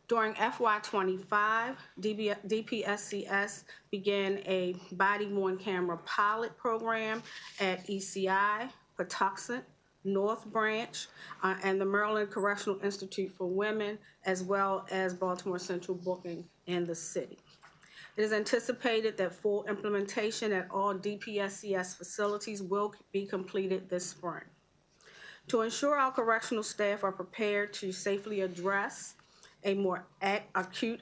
During FY 25, DPSCS began a body-worn camera pilot program at ECI, Patuxent, North Branch, and the Maryland Correctional Institute for Women, as well as Baltimore Central Booking in the city. It is anticipated that full implementation at all DPSCS facilities will be completed this spring. To ensure our correctional staff are prepared to safely address a more acute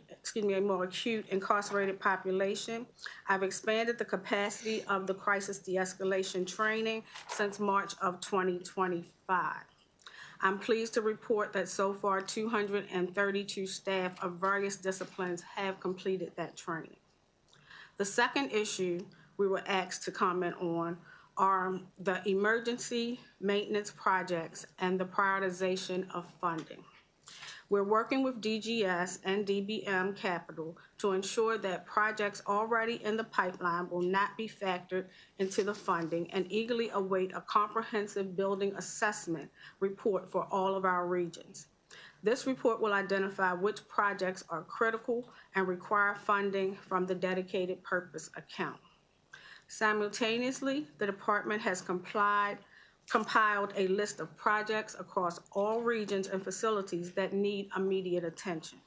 incarcerated population, I've expanded the capacity of the crisis de-escalation training since March of 2025. I'm pleased to report that so far 232 staff of various disciplines have completed that training. The second issue we were asked to comment on are the emergency maintenance projects and the prioritization of funding. We're working with DGS and DBM Capital to ensure that projects already in the pipeline will not be factored into the funding and eagerly await a comprehensive building assessment report for all of our regions. This report will identify which projects are critical and require funding from the dedicated purpose account. Simultaneously, the department has compiled a list of projects across all regions and facilities that need immediate attention.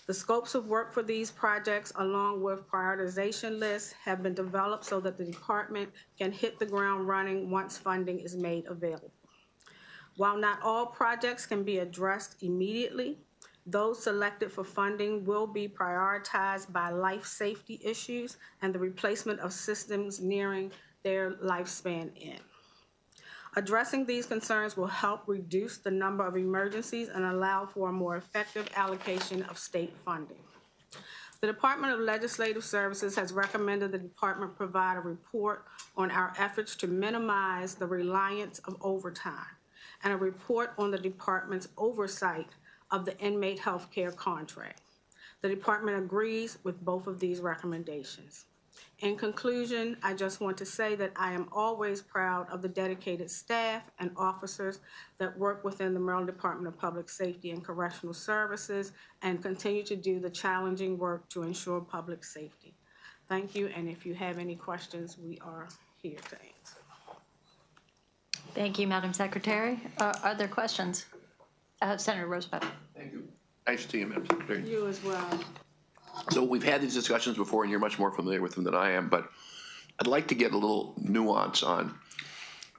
The scopes of work for these projects, along with prioritization lists, have been developed so that the department can hit the ground running once funding is made available. While not all projects can be addressed immediately, those selected for funding will be prioritized by life safety issues and the replacement of systems nearing their lifespan end. Addressing these concerns will help reduce the number of emergencies and allow for a more effective allocation of state funding. The Department of Legislative Services has recommended the department provide a report on our efforts to minimize the reliance of overtime and a report on the department's oversight of the inmate health care contract. The department agrees with both of these recommendations. In conclusion, I just want to say that I am always proud of the dedicated staff and officers that work within the Maryland Department of Public Safety and Correctional Services and continue to do the challenging work to ensure public safety. Thank you, and if you have any questions, we are here to answer. Thank you, Madam Secretary. Are there questions? Senator Roosevelt. Thank you. Nice to see you, Madam Secretary. You as well. So we've had these discussions before, and you're much more familiar with them than I am, but I'd like to get a little nuance on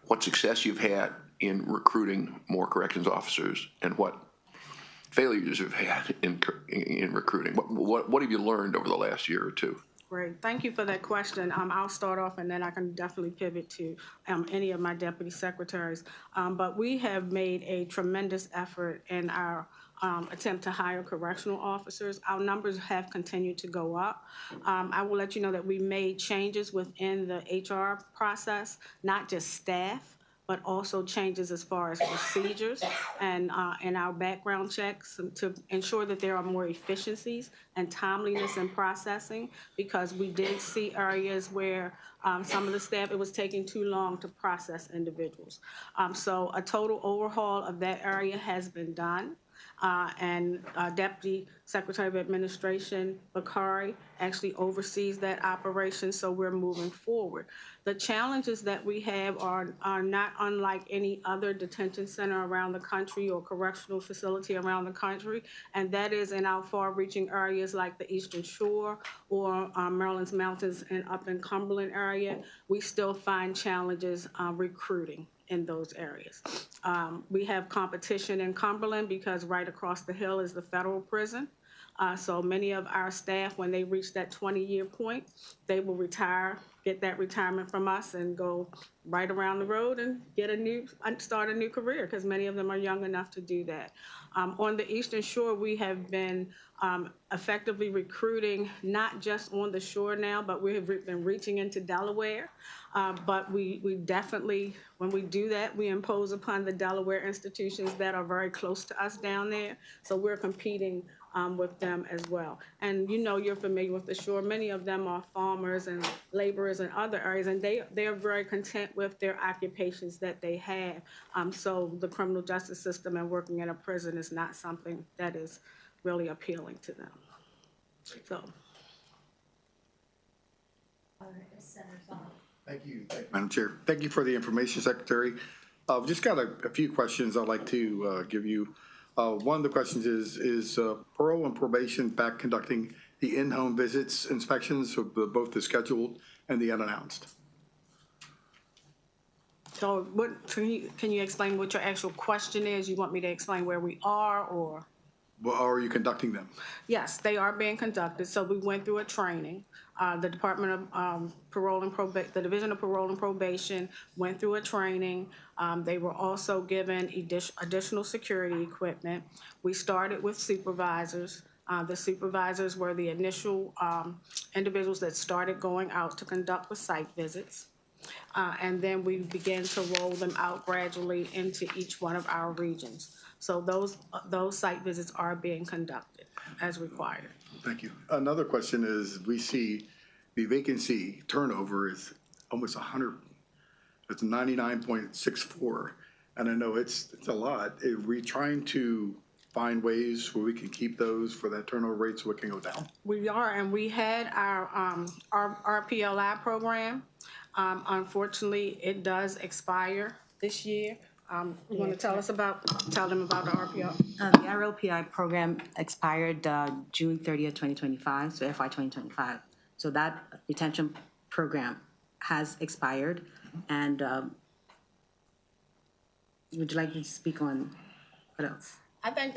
what success you've had in recruiting more corrections officers and what failures you've had in recruiting. What have you learned over the last year or two? Great. Thank you for that question. I'll start off and then I can definitely pivot to any of my deputy secretaries. But we have made a tremendous effort in our attempt to hire correctional officers. Our numbers have continued to go up. I will let you know that we made changes within the HR process, not just staff, but also changes as far as procedures and our background checks to ensure that there are more efficiencies and timeliness in processing, because we did see areas where some of the staff, it was taking too long to process individuals. So a total overhaul of that area has been done. And Deputy Secretary of Administration Bakari actually oversees that operation, so we're moving forward. The challenges that we have are not unlike any other detention center around the country or correctional facility around the country, and that is in our far-reaching areas like the Eastern Shore or Maryland's mountains and up in Cumberland area. We still find challenges recruiting in those areas. We have competition in Cumberland because right across the hill is the federal prison. So many of our staff, when they reach that 20-year point, they will retire, get that retirement from us and go right around the road and start a new career, because many of them are young enough to do that. On the Eastern Shore, we have been effectively recruiting, not just on the shore now, but we have been reaching into Delaware. But we definitely, when we do that, we impose upon the Delaware institutions that are very close to us down there. So we're competing with them as well. And you know, you're familiar with the shore. Many of them are farmers and laborers in other areas, and they are very content with their occupations that they have. So the criminal justice system and working in a prison is not something that is really appealing to them. So. Thank you, Madam Chair. Thank you for the information, Secretary. I've just got a few questions I'd like to give you. One of the questions is parole and probation back conducting the in-home visits inspections of both the scheduled and the unannounced? So can you explain what your actual question is? You want me to explain where we are, or? Well, are you conducting them? Yes, they are being conducted. So we went through a training. The Department of Parole and Probation, the Division of Parole and Probation went through a training. They were also given additional security equipment. We started with supervisors. The supervisors were the initial individuals that started going out to conduct the site visits. And then we began to roll them out gradually into each one of our regions. So those site visits are being conducted as required. Thank you. Another question is, we see the vacancy turnover is almost 100, it's 99.64. And I know it's a lot. Are we trying to find ways where we can keep those for that turnover rate so it can go down? We are, and we had our RPLI program. Unfortunately, it does expire this year. You want to tell them about the RPL? The ROPI program expired June 30th, 2025, so FY 2025. So that retention program has expired. And would you like to speak on what else? I think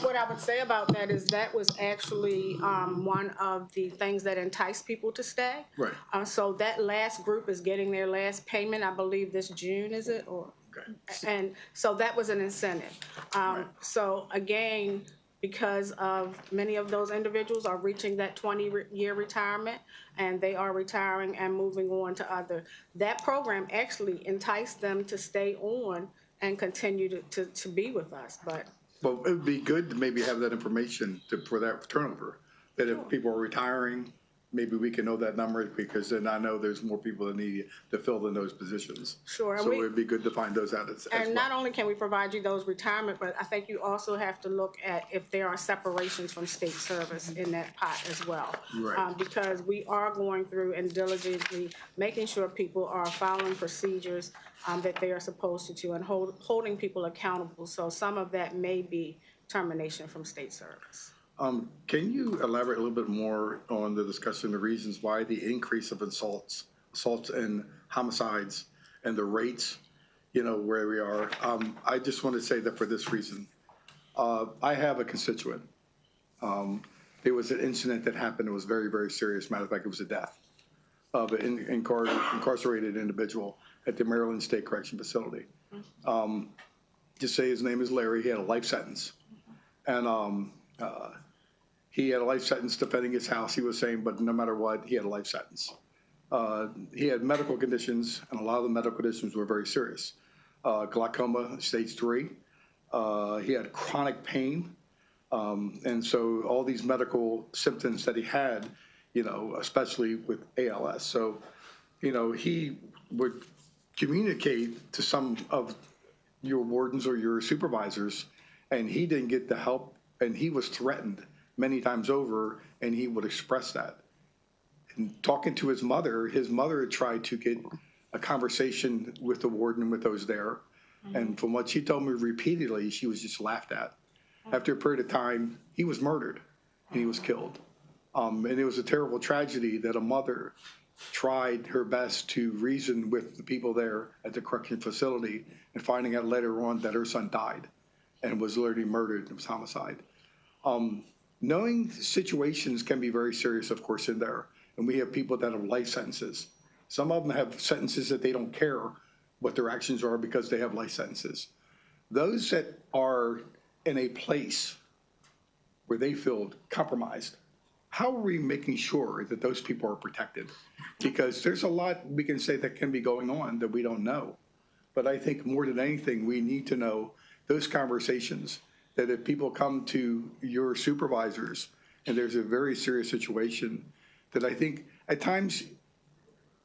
what I would say about that is that was actually one of the things that entice people to stay. Right. So that last group is getting their last payment, I believe this June, is it? Or okay. And so that was an incentive. Right. So again, because of many of those individuals are reaching that 20-year retirement, and they are retiring and moving on to other. That program actually enticed them to stay on and continue to be with us, but. Well, it would be good to maybe have that information for that turnover, that if people are retiring, maybe we can know that number, because then I know there's more people that need to fill in those positions. Sure. So it would be good to find those out as well. And not only can we provide you those retirement, but I think you also have to look at if there are separations from state service in that pot as well. Right. Because we are going through and diligently making sure people are following procedures that they are supposed to do and holding people accountable. So some of that may be termination from state service. Can you elaborate a little bit more on the discussion, the reasons why the increase of assaults and homicides and the rates, where we are? I just want to say that for this reason. I have a constituent. There was an incident that happened. It was very, very serious. Matter of fact, it was a death of an incarcerated individual at the Maryland State Correction Facility. Just say his name is Larry. He had a life sentence. And he had a life sentence defending his house, he was saying, but no matter what, he had a life sentence. He had medical conditions, and a lot of the medical conditions were very serious. Glaucoma, stage 3. He had chronic pain. And so all these medical symptoms that he had, especially with ALS. So, he would communicate to some of your wardens or your supervisors, and he didn't get the help, and he was threatened many times over, and he would express that. And talking to his mother had tried to get a conversation with the warden and with those there. Mm-hmm. And from what she told me repeatedly, she was just laughed at. After a period of time, he was murdered and he was killed. And it was a terrible tragedy that a mother tried her best to reason with the people there at the correction facility, and finding out later on that her son died and was literally murdered. It was homicide. Knowing situations can be very serious, of course, in there. And we have people that have life sentences. Some of them have sentences that they don't care what their actions are because they have life sentences. Those that are in a place where they feel compromised, how are we making sure that those people are protected? Because there's a lot we can say that can be going on that we don't know. But I think more than anything, we need to know those conversations, that if people come to your supervisors and there's a very serious situation, that I think at times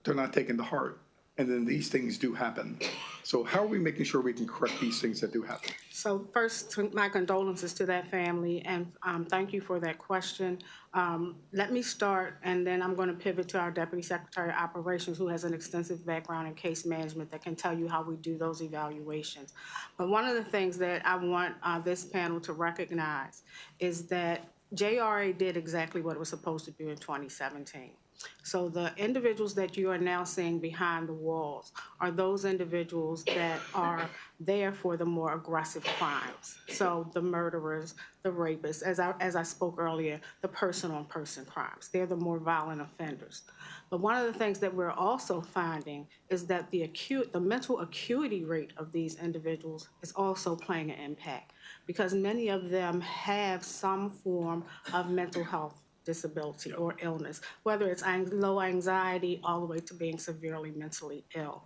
they're not taken to heart. And then these things do happen. So how are we making sure we can correct these things that do happen? So first, my condolences to that family, and thank you for that question. Let me start, and then I'm going to pivot to our Deputy Secretary of Operations, who has an extensive background in case management that can tell you how we do those evaluations. But one of the things that I want this panel to recognize is that JRA did exactly what it was supposed to do in 2017. So the individuals that you are now seeing behind the walls are those individuals that are there for the more aggressive crimes. So the murderers, the rapists, as I spoke earlier, the person-on-person crimes. They're the more violent offenders. But one of the things that we're also finding is that the mental acuity rate of these individuals is also playing an impact, because many of them have some form of mental health disability or illness, whether it's low anxiety all the way to being severely mentally ill.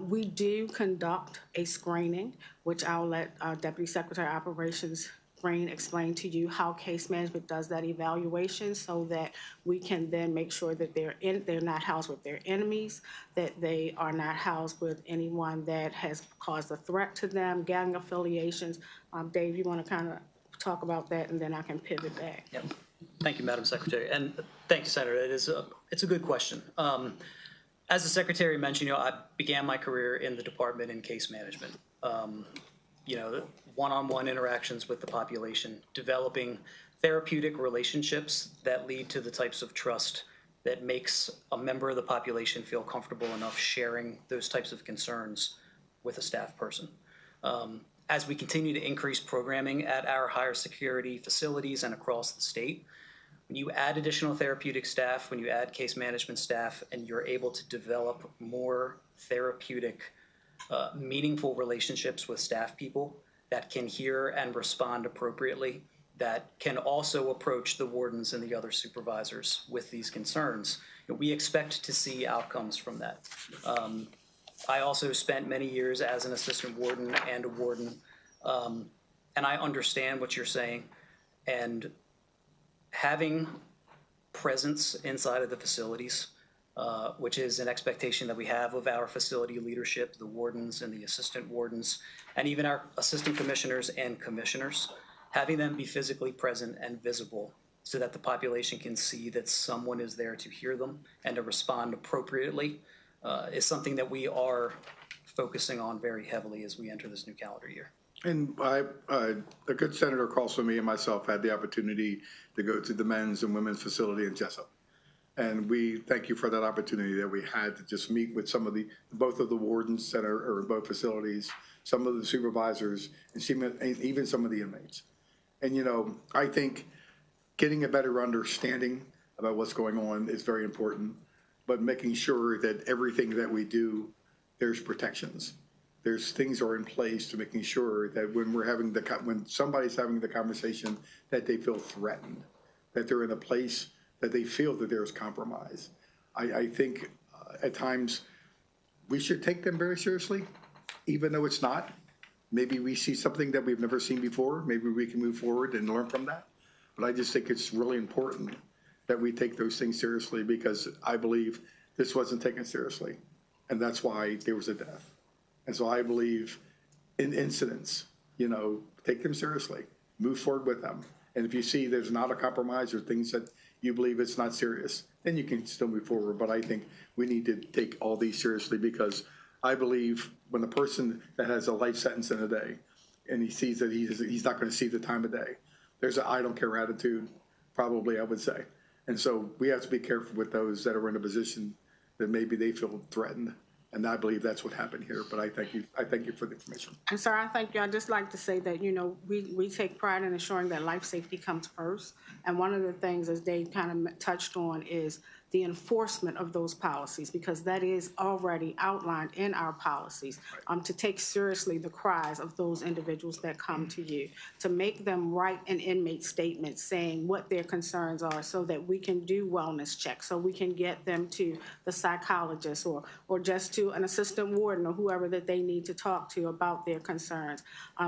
We do conduct a screening, which I'll let Deputy Secretary Operations Green explain to you how case management does that evaluation, so that we can then make sure that they're not housed with their enemies, that they are not housed with anyone that has caused a threat to them, gang affiliations. Dave, you want to kind of talk about that, and then I can pivot back. Yep. Thank you, Madam Secretary, and thank you, Senator. It's a good question. As the Secretary mentioned, I began my career in the department in case management. One-on-one interactions with the population, developing therapeutic relationships that lead to the types of trust that makes a member of the population feel comfortable enough sharing those types of concerns with a staff person. As we continue to increase programming at our higher security facilities and across the state, when you add additional therapeutic staff, when you add case management staff, and you're able to develop more therapeutic, meaningful relationships with staff people that can hear and respond appropriately, that can also approach the wardens and the other supervisors with these concerns, we expect to see outcomes from that. I also spent many years as an assistant warden and a warden, and I understand what you're saying. And having presence inside of the facilities, which is an expectation that we have of our facility leadership, the wardens and the assistant wardens, and even our assistant commissioners and commissioners, having them be physically present and visible so that the population can see that someone is there to hear them and to respond appropriately, is something that we are focusing on very heavily as we enter this new calendar year. And the good Senator across from me and myself had the opportunity to go to the men's and women's facility in Jessup. And we thank you for that opportunity that we had to just meet with both of the wardens that are in both facilities, some of the supervisors, and even some of the inmates. And, I think getting a better understanding about what's going on is very important, but making sure that everything that we do, there's protections. There's things are in place to making sure that when somebody's having the conversation, that they feel threatened, that they're in a place that they feel that there's compromise. I think at times we should take them very seriously, even though it's not. Maybe we see something that we've never seen before. Maybe we can move forward and learn from that. But I just think it's really important that we take those things seriously, because I believe this wasn't taken seriously. And that's why there was a death. And so I believe in incidents, take them seriously, move forward with them. And if you see there's not a compromise or things that you believe it's not serious, then you can still move forward. But I think we need to take all these seriously, because I believe when a person that has a life sentence in a day and he sees that he's not going to see the time of day, there's an I don't care attitude, probably, I would say. And so we have to be careful with those that are in a position that maybe they feel threatened. And I believe that's what happened here. But I thank you for the information. And sir, I thank you. I'd just like to say that, we take pride in ensuring that life safety comes first. And one of the things, as Dave kind of touched on, is the enforcement of those policies, because that is already outlined in our policies, to take seriously the cries of those individuals that come to you, to make them write an inmate statement saying what their concerns are, so that we can do wellness checks, so we can get them to the psychologist or just to an assistant warden or whoever that they need to talk to about their concerns.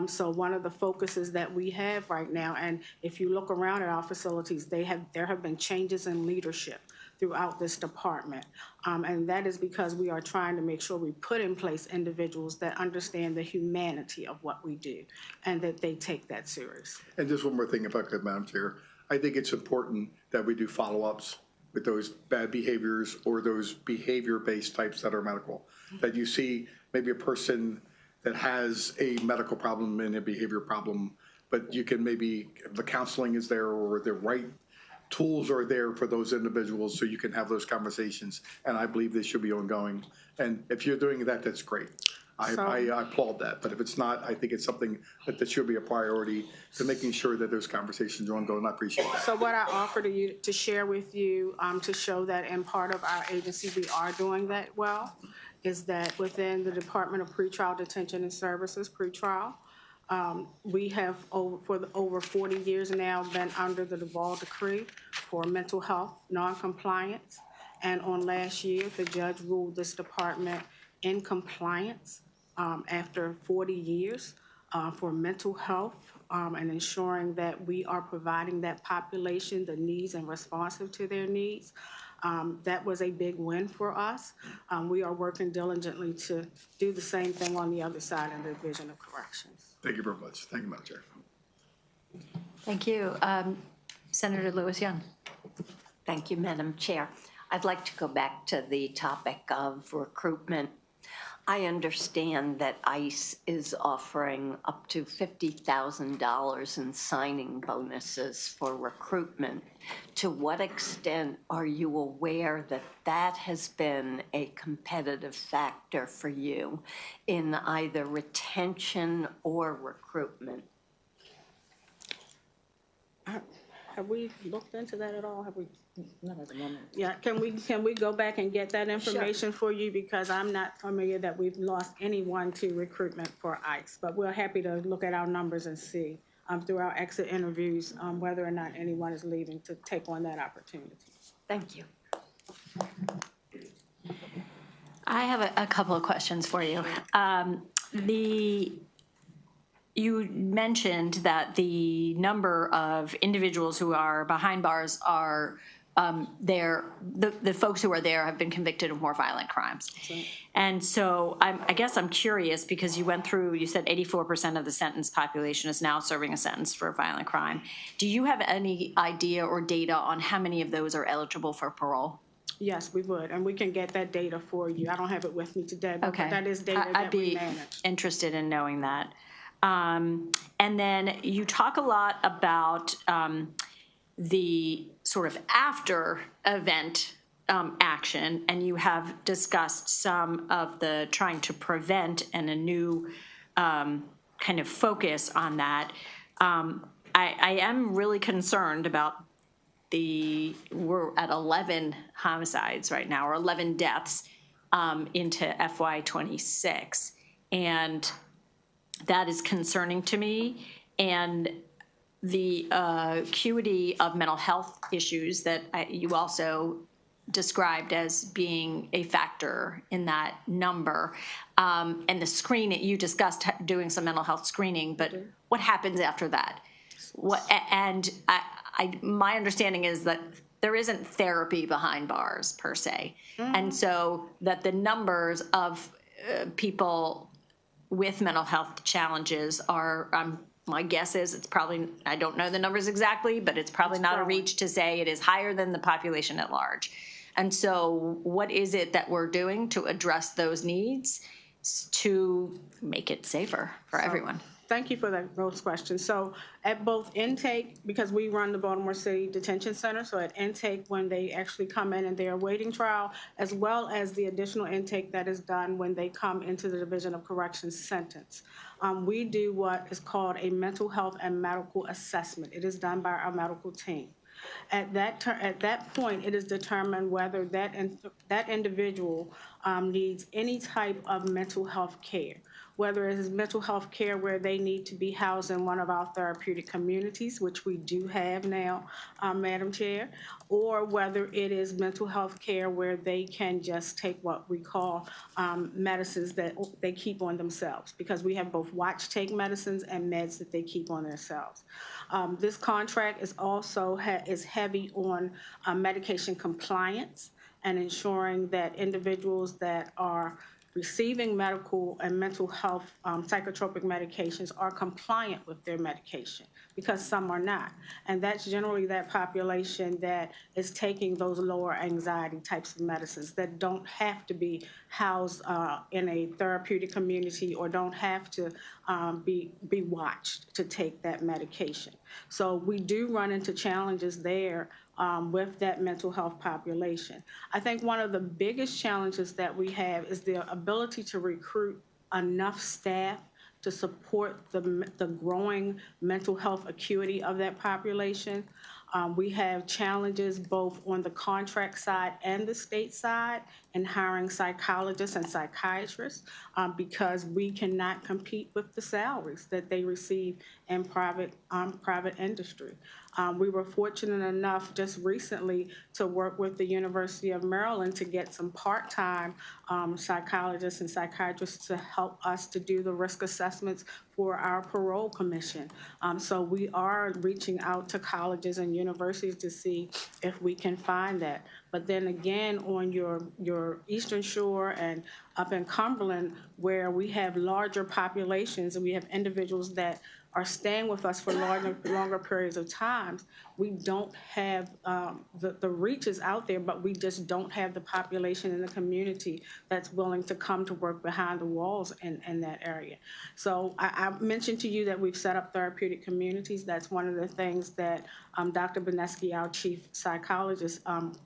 So one of the focuses that we have right now, and if you look around at our facilities, there have been changes in leadership throughout this department. And that is because we are trying to make sure we put in place individuals that understand the humanity of what we do and that they take that serious. And just one more thing, if I could, Madam Chair. I think it's important that we do follow-ups with those bad behaviors or those behavior-based types that are medical. That you see maybe a person that has a medical problem and a behavior problem, but you can maybe, the counseling is there or the right tools are there for those individuals so you can have those conversations, and I believe they should be ongoing. And if you're doing that, that's great. I applaud that, but if it's not, I think it's something that should be a priority to making sure that those conversations are ongoing. I appreciate that. So what I offer to share with you, to show that in part of our agency, we are doing that well, is that within the Department of Pretrial Detention and Services, pretrial, we have over 40 years now been under the Duval Decree for mental health non-compliance. And on last year, the judge ruled this department in compliance after 40 years for mental health and ensuring that we are providing that population the needs and responsive to their needs. That was a big win for us. We are working diligently to do the same thing on the other side in the Division of Corrections. Thank you very much. Thank you, Madam Chair. Thank you. Senator Lewis Young. Thank you, Madam Chair. I'd like to go back to the topic of recruitment. I understand that ICE is offering up to $50,000 in signing bonuses for recruitment. To what extent are you aware that that has been a competitive factor for you in either retention or recruitment? Have we looked into that at all? Have we? Not at the moment. Yeah, can we go back and get that information for you? Because I'm not familiar that we've lost anyone to recruitment for ICE, but we're happy to look at our numbers and see through our exit interviews whether or not anyone is leaving to take on that opportunity. Thank you. I have a couple of questions for you. You mentioned that the number of individuals who are behind bars are the folks who are there have been convicted of more violent crimes. Right. And so I guess I'm curious because you went through, you said 84% of the sentenced population is now serving a sentence for a violent crime. Do you have any idea or data on how many of those are eligible for parole? Yes, we would, and we can get that data for you. I don't have it with me today, but that is data that we manage. I'd be interested in knowing that. And then you talk a lot about the sort of after event action, and you have discussed some of the trying to prevent and a new kind of focus on that. I am really concerned about we're at 11 homicides right now, or 11 deaths into FY26. And that is concerning to me. And the acuity of mental health issues that you also described as being a factor in that number. And the screening, you discussed doing some mental health screening, but what happens after that? My understanding is that there isn't therapy behind bars per se. And so that the numbers of people with mental health challenges are, my guess is it's probably, I don't know the numbers exactly, but it's probably not a reach to say it is higher than the population at large. And so what is it that we're doing to address those needs to make it safer for everyone? Thank you for those questions. So at both intake, because we run the Baltimore City Detention Center, so at intake when they actually come in and they're awaiting trial, as well as the additional intake that is done when they come into the Division of Corrections sentence. We do what is called a mental health and medical assessment. It is done by our medical team. At that point, it is determined whether that individual needs any type of mental health care, whether it is mental health care where they need to be housed in one of our therapeutic communities, which we do have now, Madam Chair, or whether it is mental health care where they can just take what we call medicines that they keep on themselves, because we have both watch-take medicines and meds that they keep on themselves. This contract is also is heavy on medication compliance and ensuring that individuals that are receiving medical and mental health psychotropic medications are compliant with their medication, because some are not. And that's generally that population that is taking those lower anxiety types of medicines that don't have to be housed in a therapeutic community or don't have to be watched to take that medication. So we do run into challenges there with that mental health population. I think one of the biggest challenges that we have is the ability to recruit enough staff to support the growing mental health acuity of that population. We have challenges both on the contract side and the state side in hiring psychologists and psychiatrists because we cannot compete with the salaries that they receive in private industry. We were fortunate enough just recently to work with the University of Maryland to get some part-time psychologists and psychiatrists to help us to do the risk assessments for our parole commission. So we are reaching out to colleges and universities to see if we can find that. But then again, on your Eastern Shore and up in Cumberland, where we have larger populations and we have individuals that are staying with us for longer periods of time, we don't have, the reach is out there, but we just don't have the population in the community that's willing to come to work behind the walls in that area. So I mentioned to you that we've set up therapeutic communities. That's one of the things that Dr. Benesky, our chief psychologist,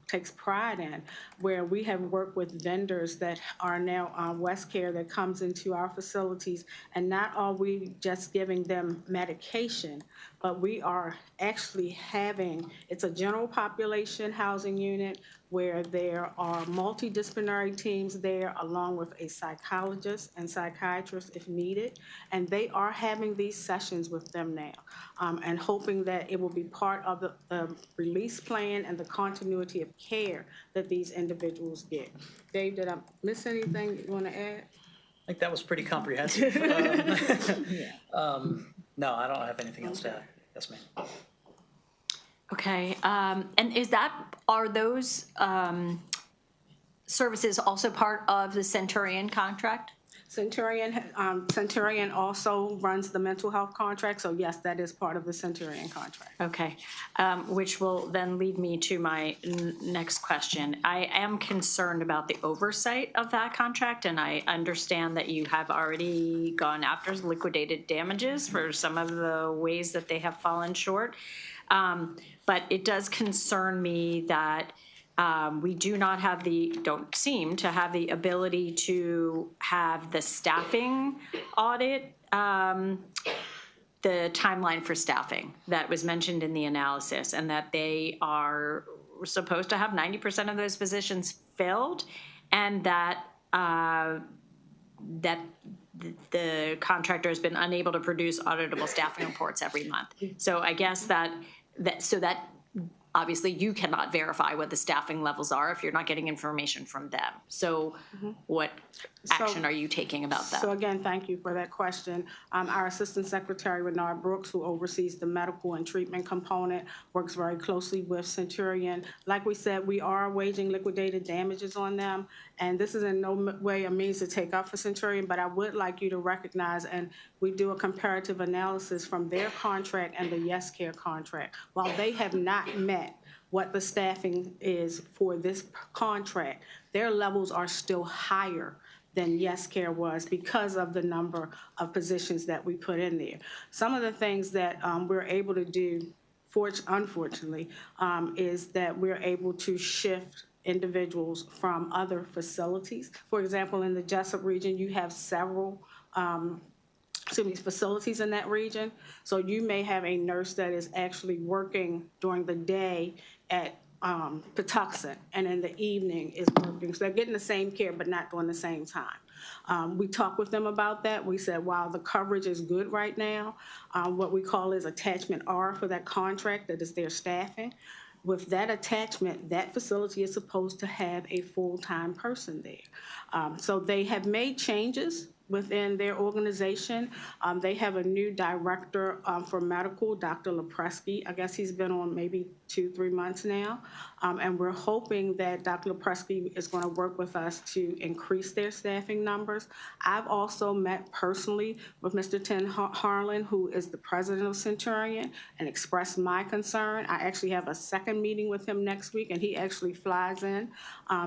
takes pride in, where we have worked with vendors that are now WestCare that comes into our facilities, and not are we just giving them medication, but we are actually having, it's a general population housing unit where there are multidisciplinary teams there along with a psychologist and psychiatrist if needed, and they are having these sessions with them now and hoping that it will be part of the release plan and the continuity of care that these individuals get. Dave, did I miss anything you want to add? I think that was pretty comprehensive. No, I don't have anything else to add. Yes, ma'am. Okay, and are those services also part of the Centurion contract? Centurion also runs the mental health contract, so yes, that is part of the Centurion contract. Okay, which will then lead me to my next question. I am concerned about the oversight of that contract, and I understand that you have already gone after liquidated damages for some of the ways that they have fallen short. But it does concern me that we don't seem to have the ability to have the staffing audit, the timeline for staffing that was mentioned in the analysis, and that they are supposed to have 90% of those positions filled, and that the contractor has been unable to produce auditable staffing reports every month. So I guess that obviously you cannot verify what the staffing levels are if you're not getting information from them. So what action are you taking about that? So again, thank you for that question. Our Assistant Secretary, Renard Brooks, who oversees the medical and treatment component, works very closely with Centurion. Like we said, we are waging liquidated damages on them, and this is in no way a means to take up for Centurion, but I would like you to recognize, and we do a comparative analysis from their contract and the YesCare contract. While they have not met what the staffing is for this contract, their levels are still higher than YesCare was because of the number of positions that we put in there. Some of the things that we're able to do, unfortunately, is that we're able to shift individuals from other facilities. For example, in the Jessup region, you have several facilities in that region. So you may have a nurse that is actually working during the day at Patuxent, and in the evening is working. So they're getting the same care, but not during the same time. We talked with them about that. We said, while the coverage is good right now, what we call is attachment R for that contract, that is their staffing. With that attachment, that facility is supposed to have a full-time person there. So they have made changes within their organization. They have a new director for medical, Dr. Lepresky. I guess he's been on maybe 2-3 months now. And we're hoping that Dr. Lepresky is going to work with us to increase their staffing numbers. I've also met personally with Mr. Tim Harlan, who is the president of Centurion, and expressed my concern. I actually have a second meeting with him next week, and he actually flies in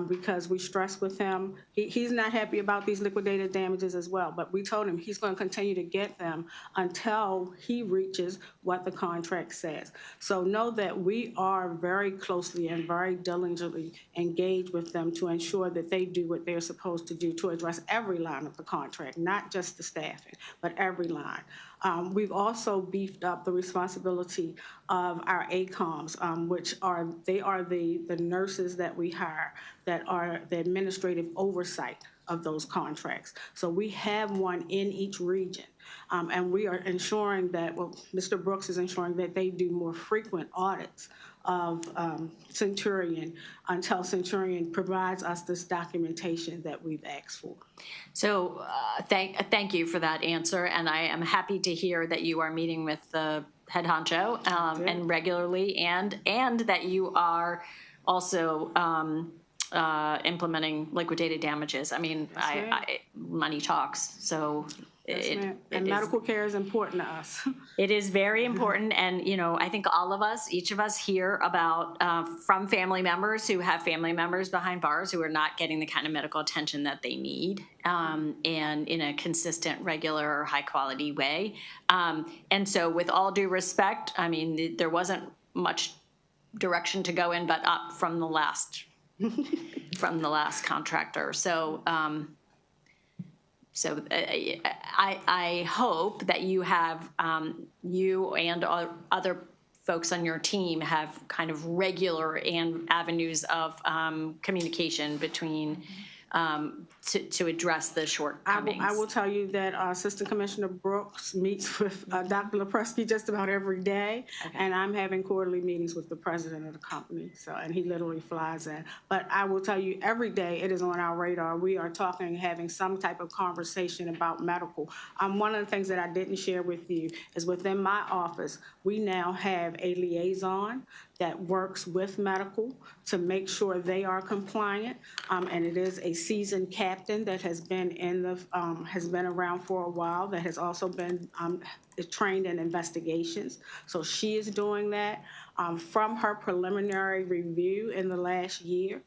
because we stress with him. He's not happy about these liquidated damages as as well. But we told him he's going to continue to get them until he reaches what the contract says. So know that we are very closely and very diligently engaged with them to ensure that they do what they're supposed to do to address every line of the contract, not just the staffing, but every line. We've also beefed up the responsibility of our ACOMs, which are the nurses that we hire that are the administrative oversight of those contracts. So we have one in each region. And we are ensuring that, well, Mr. Brooks is ensuring that they do more frequent audits of Centurion until Centurion provides us this documentation that we've asked for. So thank you for that answer, and I am happy to hear that you are meeting with the head honcho and regularly, and that you are also implementing liquidated damages. I mean, money talks, so. And medical care is important to us. It is very important, and I think all of us, each of us, hear about from family members who have family members behind bars who are not getting the kind of medical attention that they need, and in a consistent, regular, high-quality way. And so, with all due respect, I mean, there wasn't much direction to go in, but up from the last contractor. So. So I hope that you have, you and other folks on your team have kind of regular avenues of communication between to address the shortcomings. I will tell you that Assistant Commissioner Brooks meets with Dr. Lepresky just about every day, and I'm having quarterly meetings with the president of the company. So, and he literally flies in. But I will tell you, every day it is on our radar. We are talking, having some type of conversation about medical. One of the things that I didn't share with you is within my office, we now have a liaison that works with medical to make sure they are compliant, and it is a seasoned captain that has been has been around for a while, that has also been trained in investigations. So she is doing that. From her preliminary review in the last year,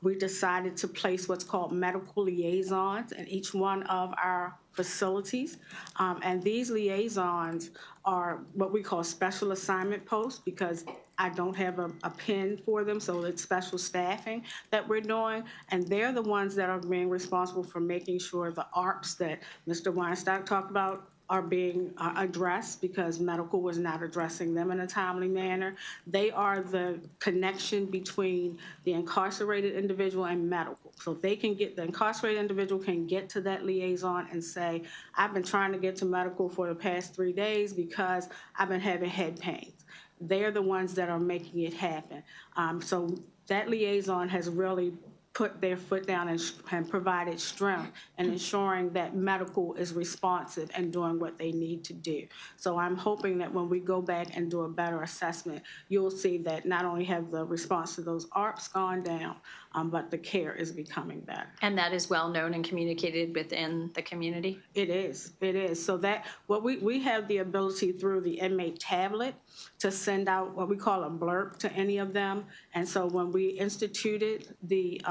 we decided to place what's called medical liaisons in each one of our facilities. And these liaisons are what we call special assignment posts, because I don't have a pin for them, so it's special staffing that we're doing. And they're the ones that are being responsible for making sure the ARPs that Mr. Weinstock talked about are being addressed, because medical was not addressing them in a timely manner. They are the connection between the incarcerated individual and medical. So they can get, the incarcerated individual can get to that liaison and say, I've been trying to get to medical for the past 3 days because I've been having head pains. They're the ones that are making it happen. So that liaison has really put their foot down and provided strength and ensuring that medical is responsive and doing what they need to do. So I'm hoping that when we go back and do a better assessment, you'll see that not only have the response to those ARPs gone down, but the care is becoming better. And that is well known and communicated within the community? It is. So that what we have the ability through the inmate tablet to send out what we call a blurb to any of them. And so when we instituted the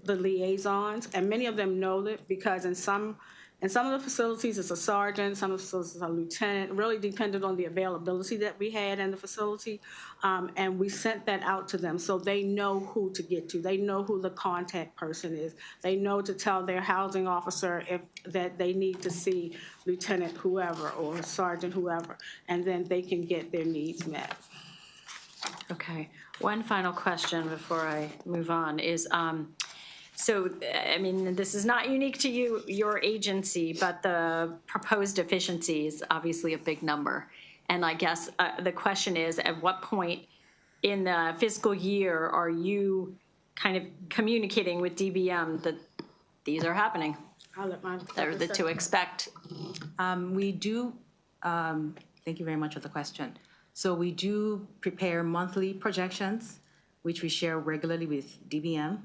liaisons, and many of them know that, because in some of the facilities it's a sergeant, some of the facilities it's a lieutenant, really depended on the availability that we had in the facility. And we sent that out to them so they know who to get to. They know who the contact person is. They know to tell their housing officer that they need to see lieutenant whoever or sergeant whoever, and then they can get their needs met. Okay. One final question before I move on is, so, I mean, this is not unique to your agency, but the proposed efficiency is obviously a big number. And I guess the question is, at what point in the fiscal year are you kind of communicating with DBM that these are happening? I'll let mine. They're the to expect. We do, thank you very much for the question. So we do prepare monthly projections, which we share regularly with DBM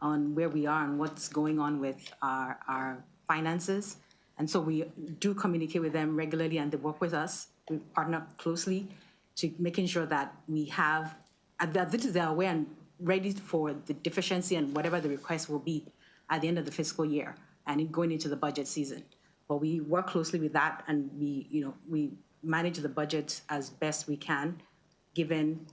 on where we are and what's going on with our finances. And so we do communicate with them regularly, and they work with us. We partner closely to making sure that we have, that they're aware and ready for the deficiency and whatever the request will be at the end of the fiscal year. and going into the budget season. But we work closely with that, and we manage the budget as best we can, given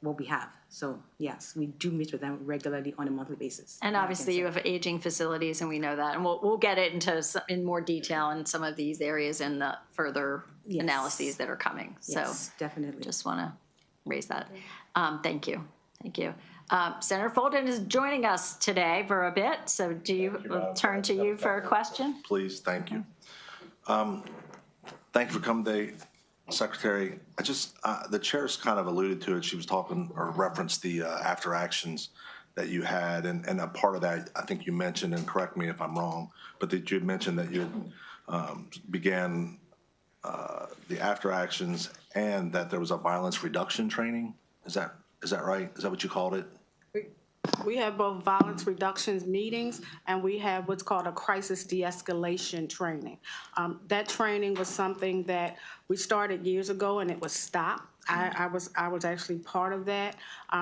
what we have. So yes, we do meet with them regularly on a monthly basis. And obviously you have aging facilities, and we know that, and we'll get it into in more detail in some of these areas in the further analyses that are coming. Yes, definitely. Just want to raise that. Thank you. Senator Fulton is joining us today for a bit, so we'll turn to you for a question. Please, thank you. Thank you for coming today, Secretary. The chair's kind of alluded to it. She was talking or referenced the after actions that you had, and a part of that, I think you mentioned, and correct me if I'm wrong, but that you had mentioned that you began the after actions and that there was a violence reduction training. Is that right? Is that what you called it? We have both violence reductions meetings, and we have what's called a crisis de-escalation training. That training was something that we started years ago, and it was stopped. I was actually part of that,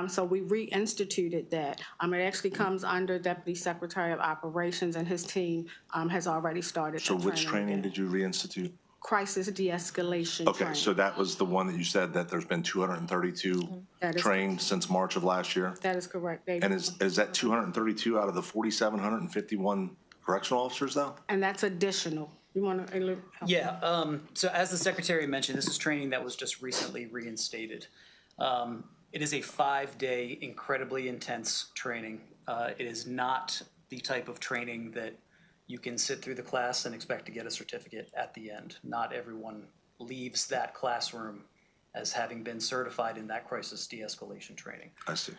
so we reinstituted that. It actually comes under Deputy Secretary of Operations, and his team has already started. So which training did you reinstitute? Crisis de-escalation Okay, training. so that was the one that you said that there's been 232 trained since March of last year? That is correct. And is that 232 out of the 4,751 correctional officers, though? And that's additional. You want to? Yeah, so as the Secretary mentioned, this is training that was just recently reinstated. It is a 5-day, incredibly intense training. It is not the type of training that you can sit through the class and expect to get a certificate at the end. Not everyone leaves that classroom as having been certified in that crisis de-escalation training. I see.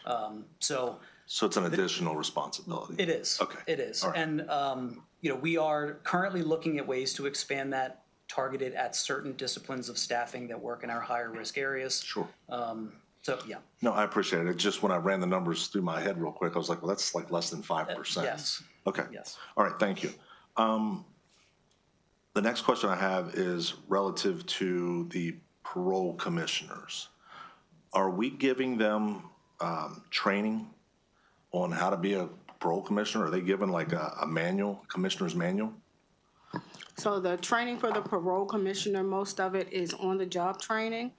So it's an additional responsibility? It is. Okay. It is. All right. And, we are currently looking at ways to expand that, targeted at certain disciplines of staffing that work in our higher risk areas. Sure. So, yeah. No, I appreciate it. Just when I ran the numbers through my head real quick, I was like, well, that's like less than 5%. Yes. Okay. Yes. All right, thank you. The next question I have is relative to the parole commissioners. Are we giving them training on how to be a parole commissioner? Are they given like a manual, commissioner's manual? So the training for the parole commissioner, most of it is on-the-job training.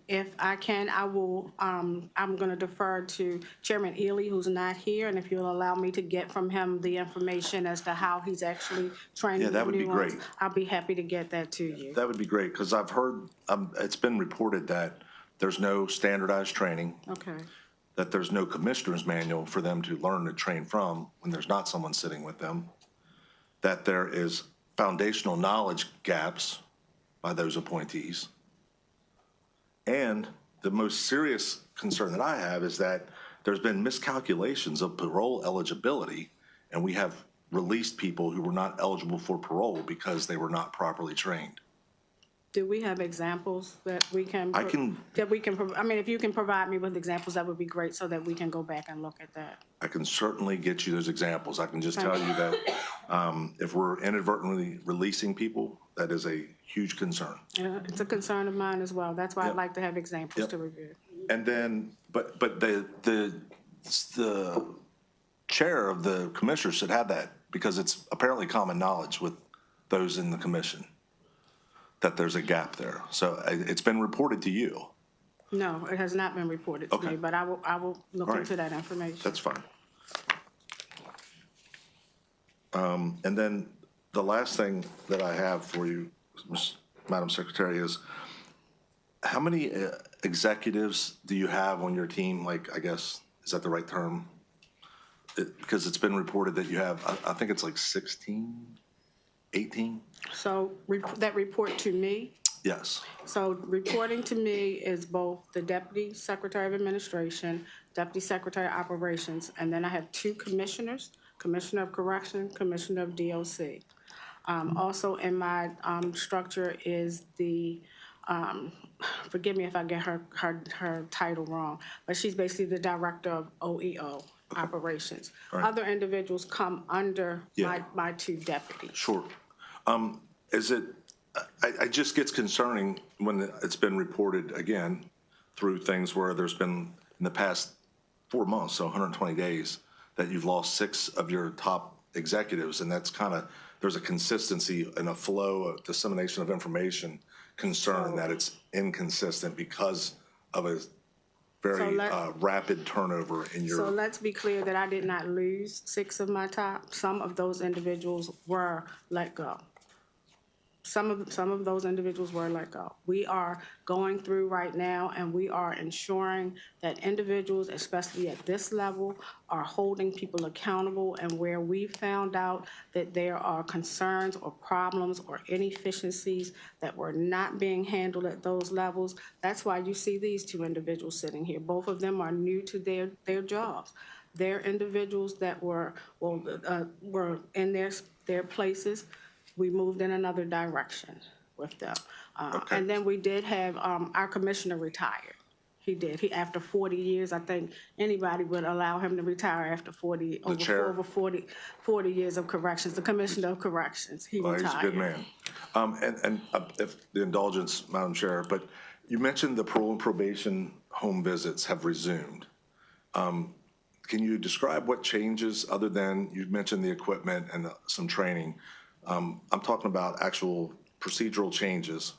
If I can, I will, I'm going to defer to Chairman Ely, who's not here, and if you'll allow me to get from him the information as to how he's actually training. Yeah, that would be great. I'll be happy to get that to you. That would be great, because I've heard, it's been reported that there's no standardized training. Okay. That there's no commissioner's manual for them to learn to train from when there's not someone sitting with them. That there is foundational knowledge gaps by those appointees. And the most serious concern that I have is that there's been miscalculations of parole eligibility, and we have released people who were not eligible for parole because they were not properly trained. Do we have examples that we can? I mean, if you can provide me with examples, that would be great so that we can go back and look at that. I can certainly get you those examples. I can just tell you that if we're inadvertently releasing people, that is a huge concern. It's a concern of mine as well. That's why I'd like to have examples to review. And then, but the chair of the commissioners should have that, because it's apparently common knowledge with those in the commission that there's a gap there. So it's been reported to you. No, it has not been reported to me, but I will look into that information. That's fine. And then the last thing that I have for you, Madam Secretary, is how many executives do you have on your team? Like, I guess, is that the right term? Because it's been reported that you have, I think it's like 16, 18? So that report to me? Yes. So reporting to me is both the Deputy Secretary of Administration, Deputy Secretary of Operations, and then I have 2 commissioners, Commissioner of Correction, Commissioner of DOC. Also in my structure is the, forgive me if I get her title wrong, but she's basically the Director of OEO Operations. Right. Other individuals come under my 2 deputies. Sure. Is it, I just gets concerning when it's been reported again through things where there's been in the past 4 months, so 120 days, that you've lost 6 of your top executives, and that's kind of, there's a consistency and a flow of dissemination of information concern that it's inconsistent because of a very rapid turnover in your. So let's be clear that I did not lose 6 of my top. Some of those individuals were let go. Some of those individuals were let go. We are going through right now, and we are ensuring that individuals, especially at this level, are holding people accountable. And where we found out that there are concerns or problems or inefficiencies that were not being handled at those levels, that's why you see these 2 individuals sitting here. Both of them are new to their jobs. They're individuals that were in their places. We moved in another direction with them. And then we did have our commissioner retired. He did. After 40 years, I think anybody would allow him to retire after 40 years of corrections. The commissioner of corrections, he retired. He's a good man. And if the indulgence, Madam Chair, but you mentioned the parole and probation home visits have resumed. Can you describe what changes, other than you mentioned the equipment and some training? I'm talking about actual procedural changes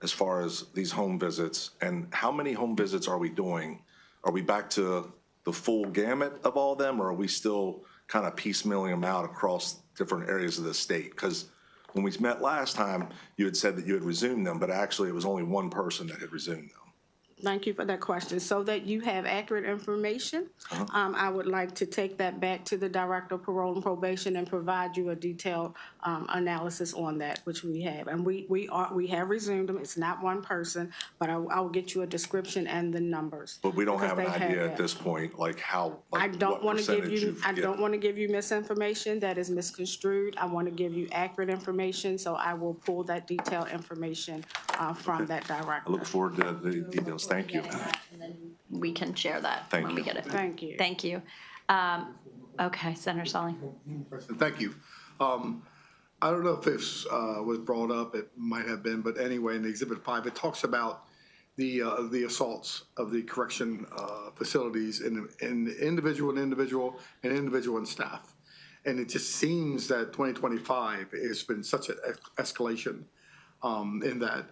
as far as these home visits, and how many home visits are we doing? Are we back to the full gamut of all of them, or are we still kind of piecemealing them out across different areas of the state? Because when we met last time, you had said that you had resumed them, but actually it was only one person that had resumed them. Thank you for that question. So that you have accurate information, I would like to take that back to the Director of Parole and Probation and provide you a detailed analysis on that, which we have. And we have resumed them. It's not one person, but I will get you a description and the numbers. But we don't have an idea at this point, like how, like I don't want to give you. I yeah. don't want to give you misinformation that is misconstrued. I want to give you accurate information, so I will pull that detailed information from that director. I look forward to the details. Thank you. And then we can share that when we get it. Thank you. Thank you. Okay, Senator Solly. Thank you. I don't know if this was brought up, it might have been, but anyway, in Exhibit 5, it talks about the assaults of the correction facilities in individual and staff. And it just seems that 2025 has been such an escalation in that.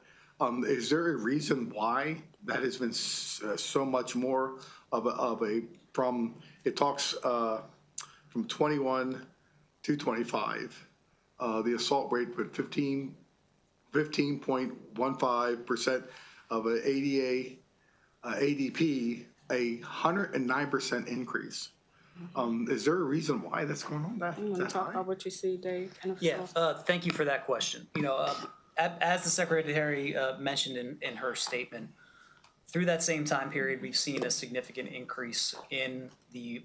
Is there a reason why that has been so much more of a from, it talks from 21 to 25, the assault rate with 15.15% of an ADP, 109% increase. Is there a reason why that's going on? You want to talk about what you see, Dave? Yeah, thank you for that question. You know, as the Secretary mentioned in her statement, through that same time period, we've seen a significant increase in the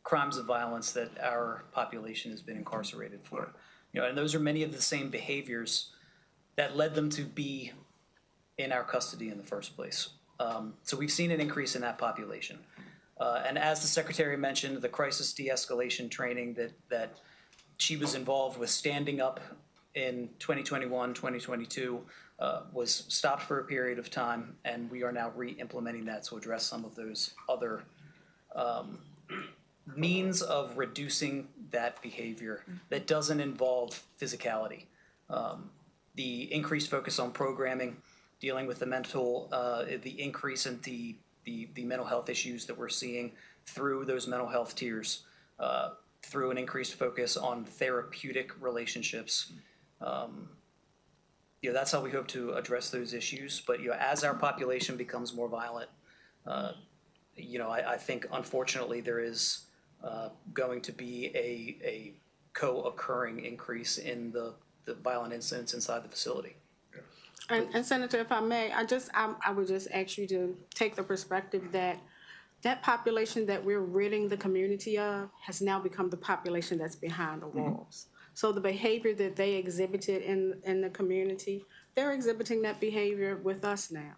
crimes of violence that our population has been incarcerated for. You know, and those are many of the same behaviors that led them to be in our custody in the first place. So we've seen an increase in that population. And as the Secretary mentioned, the crisis de-escalation training that she was involved with standing up in 2021, 2022, was stopped for a period of time, and we are now re-implementing that to address some of those other means of reducing that behavior that doesn't involve physicality. The increased focus on programming, dealing with the mental, the increase in the mental health issues that we're seeing through those mental health tiers, through an increased focus on therapeutic relationships. You know, that's how we hope to address those issues. But, you know, as our population becomes more violent, you know, I think unfortunately there is going to be a co-occurring increase in the violent incidents inside the facility. And Senator, if I may, I would just ask you to take the perspective that population that we're ridding the community of has now become the population that's behind the walls. So the behavior that they exhibited in the community, they're exhibiting that behavior with us now.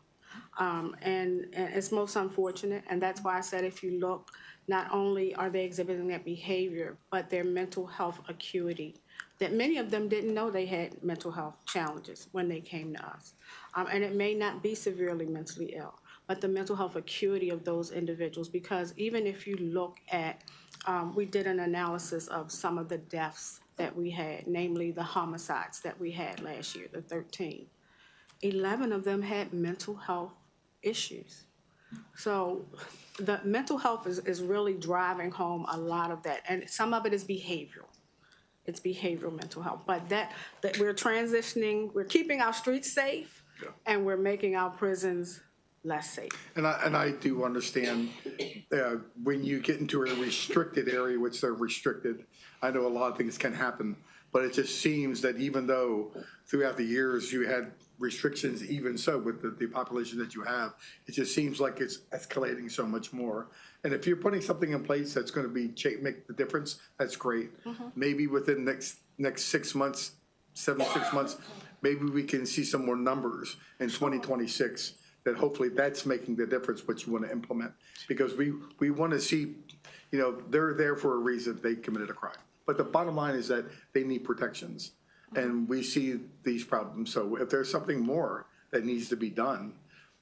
And it's most unfortunate, and that's why I said if you look, not only are they exhibiting that behavior, but their mental health acuity, that many of them didn't know they had mental health challenges when they came to us. And it may not be severely mentally ill, but the mental health acuity of those individuals. Because even if you look at, we did an analysis of some of the deaths that we had, namely the homicides that we had last year, the 13. 11 of them had mental health issues. So the mental health is really driving home a lot of that. And some of it is behavioral. It's behavioral mental health. But that we're transitioning, we're keeping our streets safe, and we're making our prisons less safe. And I do understand when you get into a restricted area, which they're restricted, I know a lot of things can happen, but it just seems that even though throughout the years you had restrictions, even so with the population that you have, it just seems like it's escalating so much more. And if you're putting something in place that's going to make the difference, that's great. Maybe within next 6 months, 6 months, maybe we can see some more numbers in 2026 that hopefully that's making the difference what you want to implement. Because we want to see, they're there for a reason, they committed a crime. But the bottom line is that they need protections. And we see these problems. So if there's something more that needs to be done,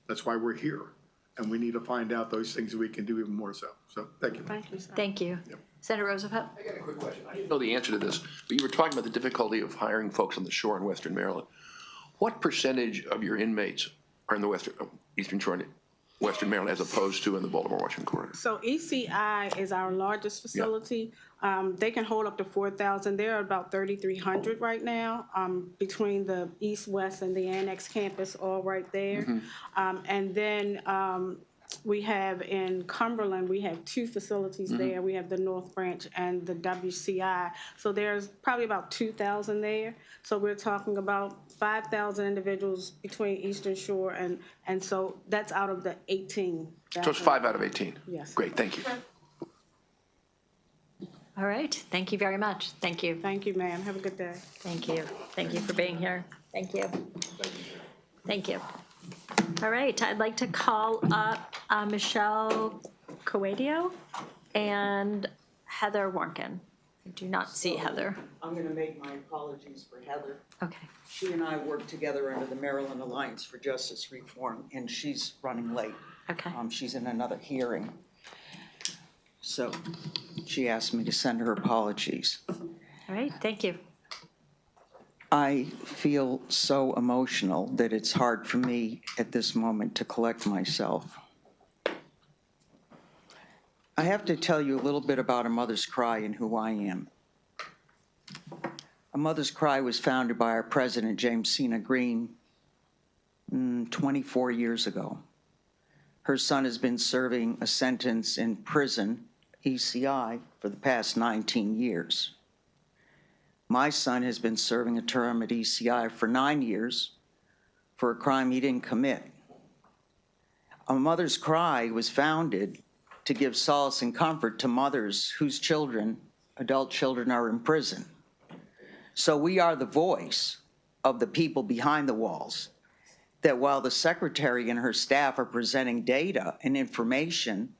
that's why we're here. And we need to find out those things that we can do even more so. So thank you. Thank you, sir. Thank you. Senator Roosevelt? I got a quick question. I didn't know the answer to this, but you were talking about the difficulty of hiring folks on the shore in Western Maryland. What percentage of your inmates are in the Eastern Shore, Western Maryland, as opposed to in the Baltimore-Washington corridor? So ECI is our largest facility. They can hold up to 4,000. They're about 3,300 right now, between the East, West, and the Annex campus, all right there. And then we have in Cumberland, we have 2 facilities there. We have the North Branch and the WCI. So there's probably about 2,000 there. So we're talking about 5,000 individuals between Eastern Shore and so that's out of the 18. So it's 5 out of 18? Yes. Great, thank you. All right. Thank you very much. Thank you. Thank you, ma'am. Have a good day. Thank you. Thank you for being here. Thank you. Thank you. All right. I'd like to call up Michelle Coadio and Heather Warnken. I do not see Heather. I'm going to make my apologies for Heather. Okay. She and I work together under the Maryland Alliance for Justice Reform, and she's running late. Okay. She's in another hearing. So she asked me to send her apologies. All right. Thank you. I feel so emotional that it's hard for me at this moment to collect myself. I have to tell you a little bit about A Mother's Cry and who I am. A Mother's Cry was founded by our president, James Sena Green, 24 years ago. Her son has been serving a sentence in prison, ECI, for the past 19 years. My son has been serving a term at ECI for 9 years for a crime he didn't commit. A Mother's Cry was founded to give solace and comfort to mothers whose children, adult children, are in prison. So we are the voice of the people behind the walls, that while the secretary and her staff are presenting data and information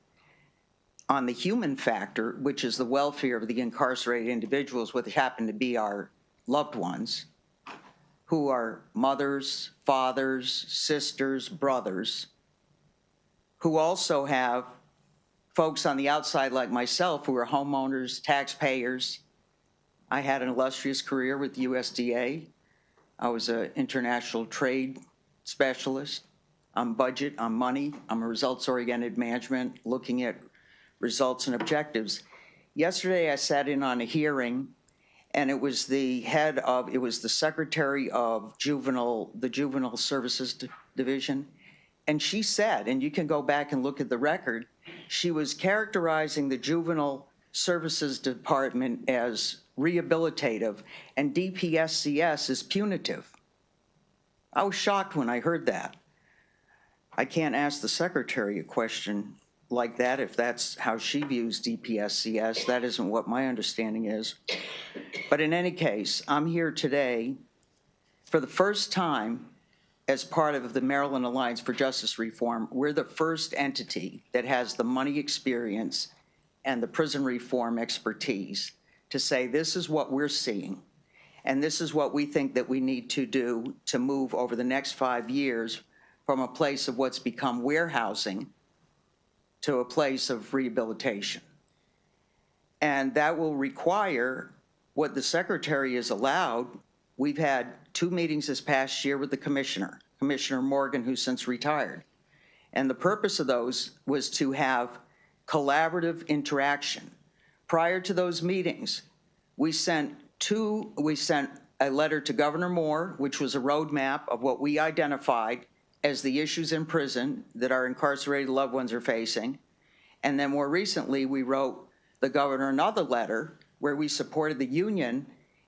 on the human factor, which is the welfare of the incarcerated individuals, which happen to be our loved ones, who are mothers, fathers, sisters, brothers, who also have folks on the outside like myself who are homeowners, taxpayers. I had an illustrious career with USDA. I was an international trade specialist. I'm budget, I'm money, I'm a results-oriented management, looking at results and objectives. Yesterday, I sat in on a hearing, and it was the secretary of the Juvenile Services Division, and she said, and you can go back and look at the record, she was characterizing the Juvenile Services Department as rehabilitative and DPSCS as punitive. I was shocked when I heard that. I can't ask the secretary a question like that if that's how she views DPSCS. That isn't what my understanding is. But in any case, I'm here today for the first time as part of the Maryland Alliance for Justice Reform. We're the first entity that has the money experience and the prison reform expertise to say this is what we're seeing and this is what we think that we need to do to move over the next 5 years from a place of what's become warehousing to a place of rehabilitation. And that will require what the secretary is allowed. We've had 2 meetings this past year with the commissioner, Commissioner Morgan, who's since retired. And the purpose of those was to have collaborative interaction. Prior to those meetings, we sent a letter to Governor Moore, which was a roadmap of what we identified as the issues in prison that our incarcerated loved ones are facing. And then more recently, we wrote the governor another letter where we supported the union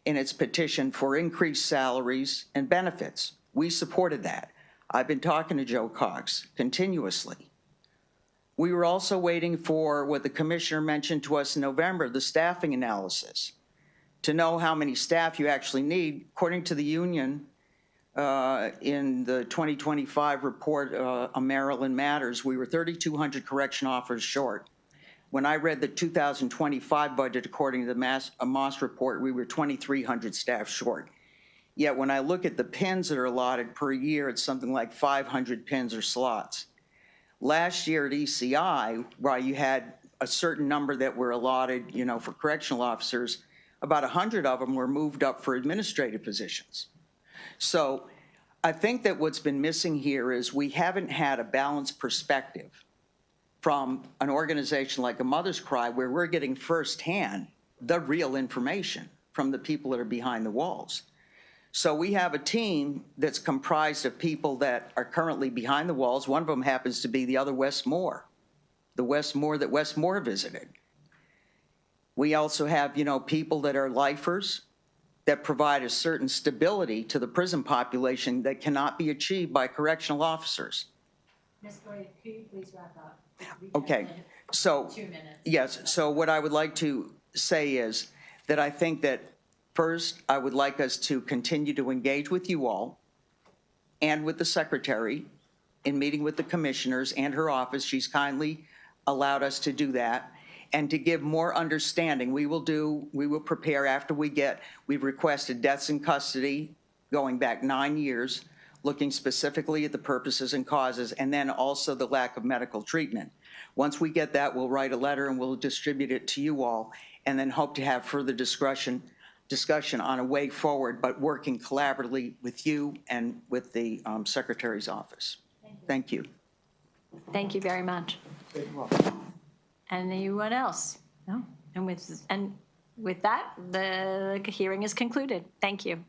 in its petition for increased salaries and benefits. We supported that. I've been talking to Joe Cox continuously. We were also waiting for what the commissioner mentioned to us in November, the staffing analysis, to know how many staff you actually need. According to the union, in the 2025 report on Maryland Matters, we were 3,200 correction officers short. When I read the 2025 budget, according to the Moss report, we were 2,300 staff short. Yet when I look at the pins that are allotted per year, it's something like 500 pins or slots. Last year at ECI, while you had a certain number that were allotted, for correctional officers, about 100 of them were moved up for administrative positions. So I think that what's been missing here is we haven't had a balanced perspective from an organization like A Mother's Cry, where we're getting firsthand the real information from the people that are behind the walls. So we have a team that's comprised of people that are currently behind the walls. One of them happens to be the other Wes Moore, the Wes Moore that Wes Moore visited. We also have, people that are lifers that provide a certain stability to the prison population that cannot be achieved by correctional officers. Ms. Boyd, could you please wrap up? Okay, so, 2 minutes. yes, so what I would like to say is that I think that first, I would like us to continue to engage with you all and with the secretary in meeting with the commissioners and her office. She's kindly allowed us to do that, and to give more understanding. We will prepare after we've requested deaths in custody going back 9 years, looking specifically at the purposes and causes, and then also the lack of medical treatment. Once we get that, we'll write a letter and we'll distribute it to you all, and then hope to have further discussion on a way forward, but working collaboratively with you and with the Secretary's office. Thank you. Thank you very much. You're welcome. Anyone else? No? And with that, the hearing is concluded. Thank you.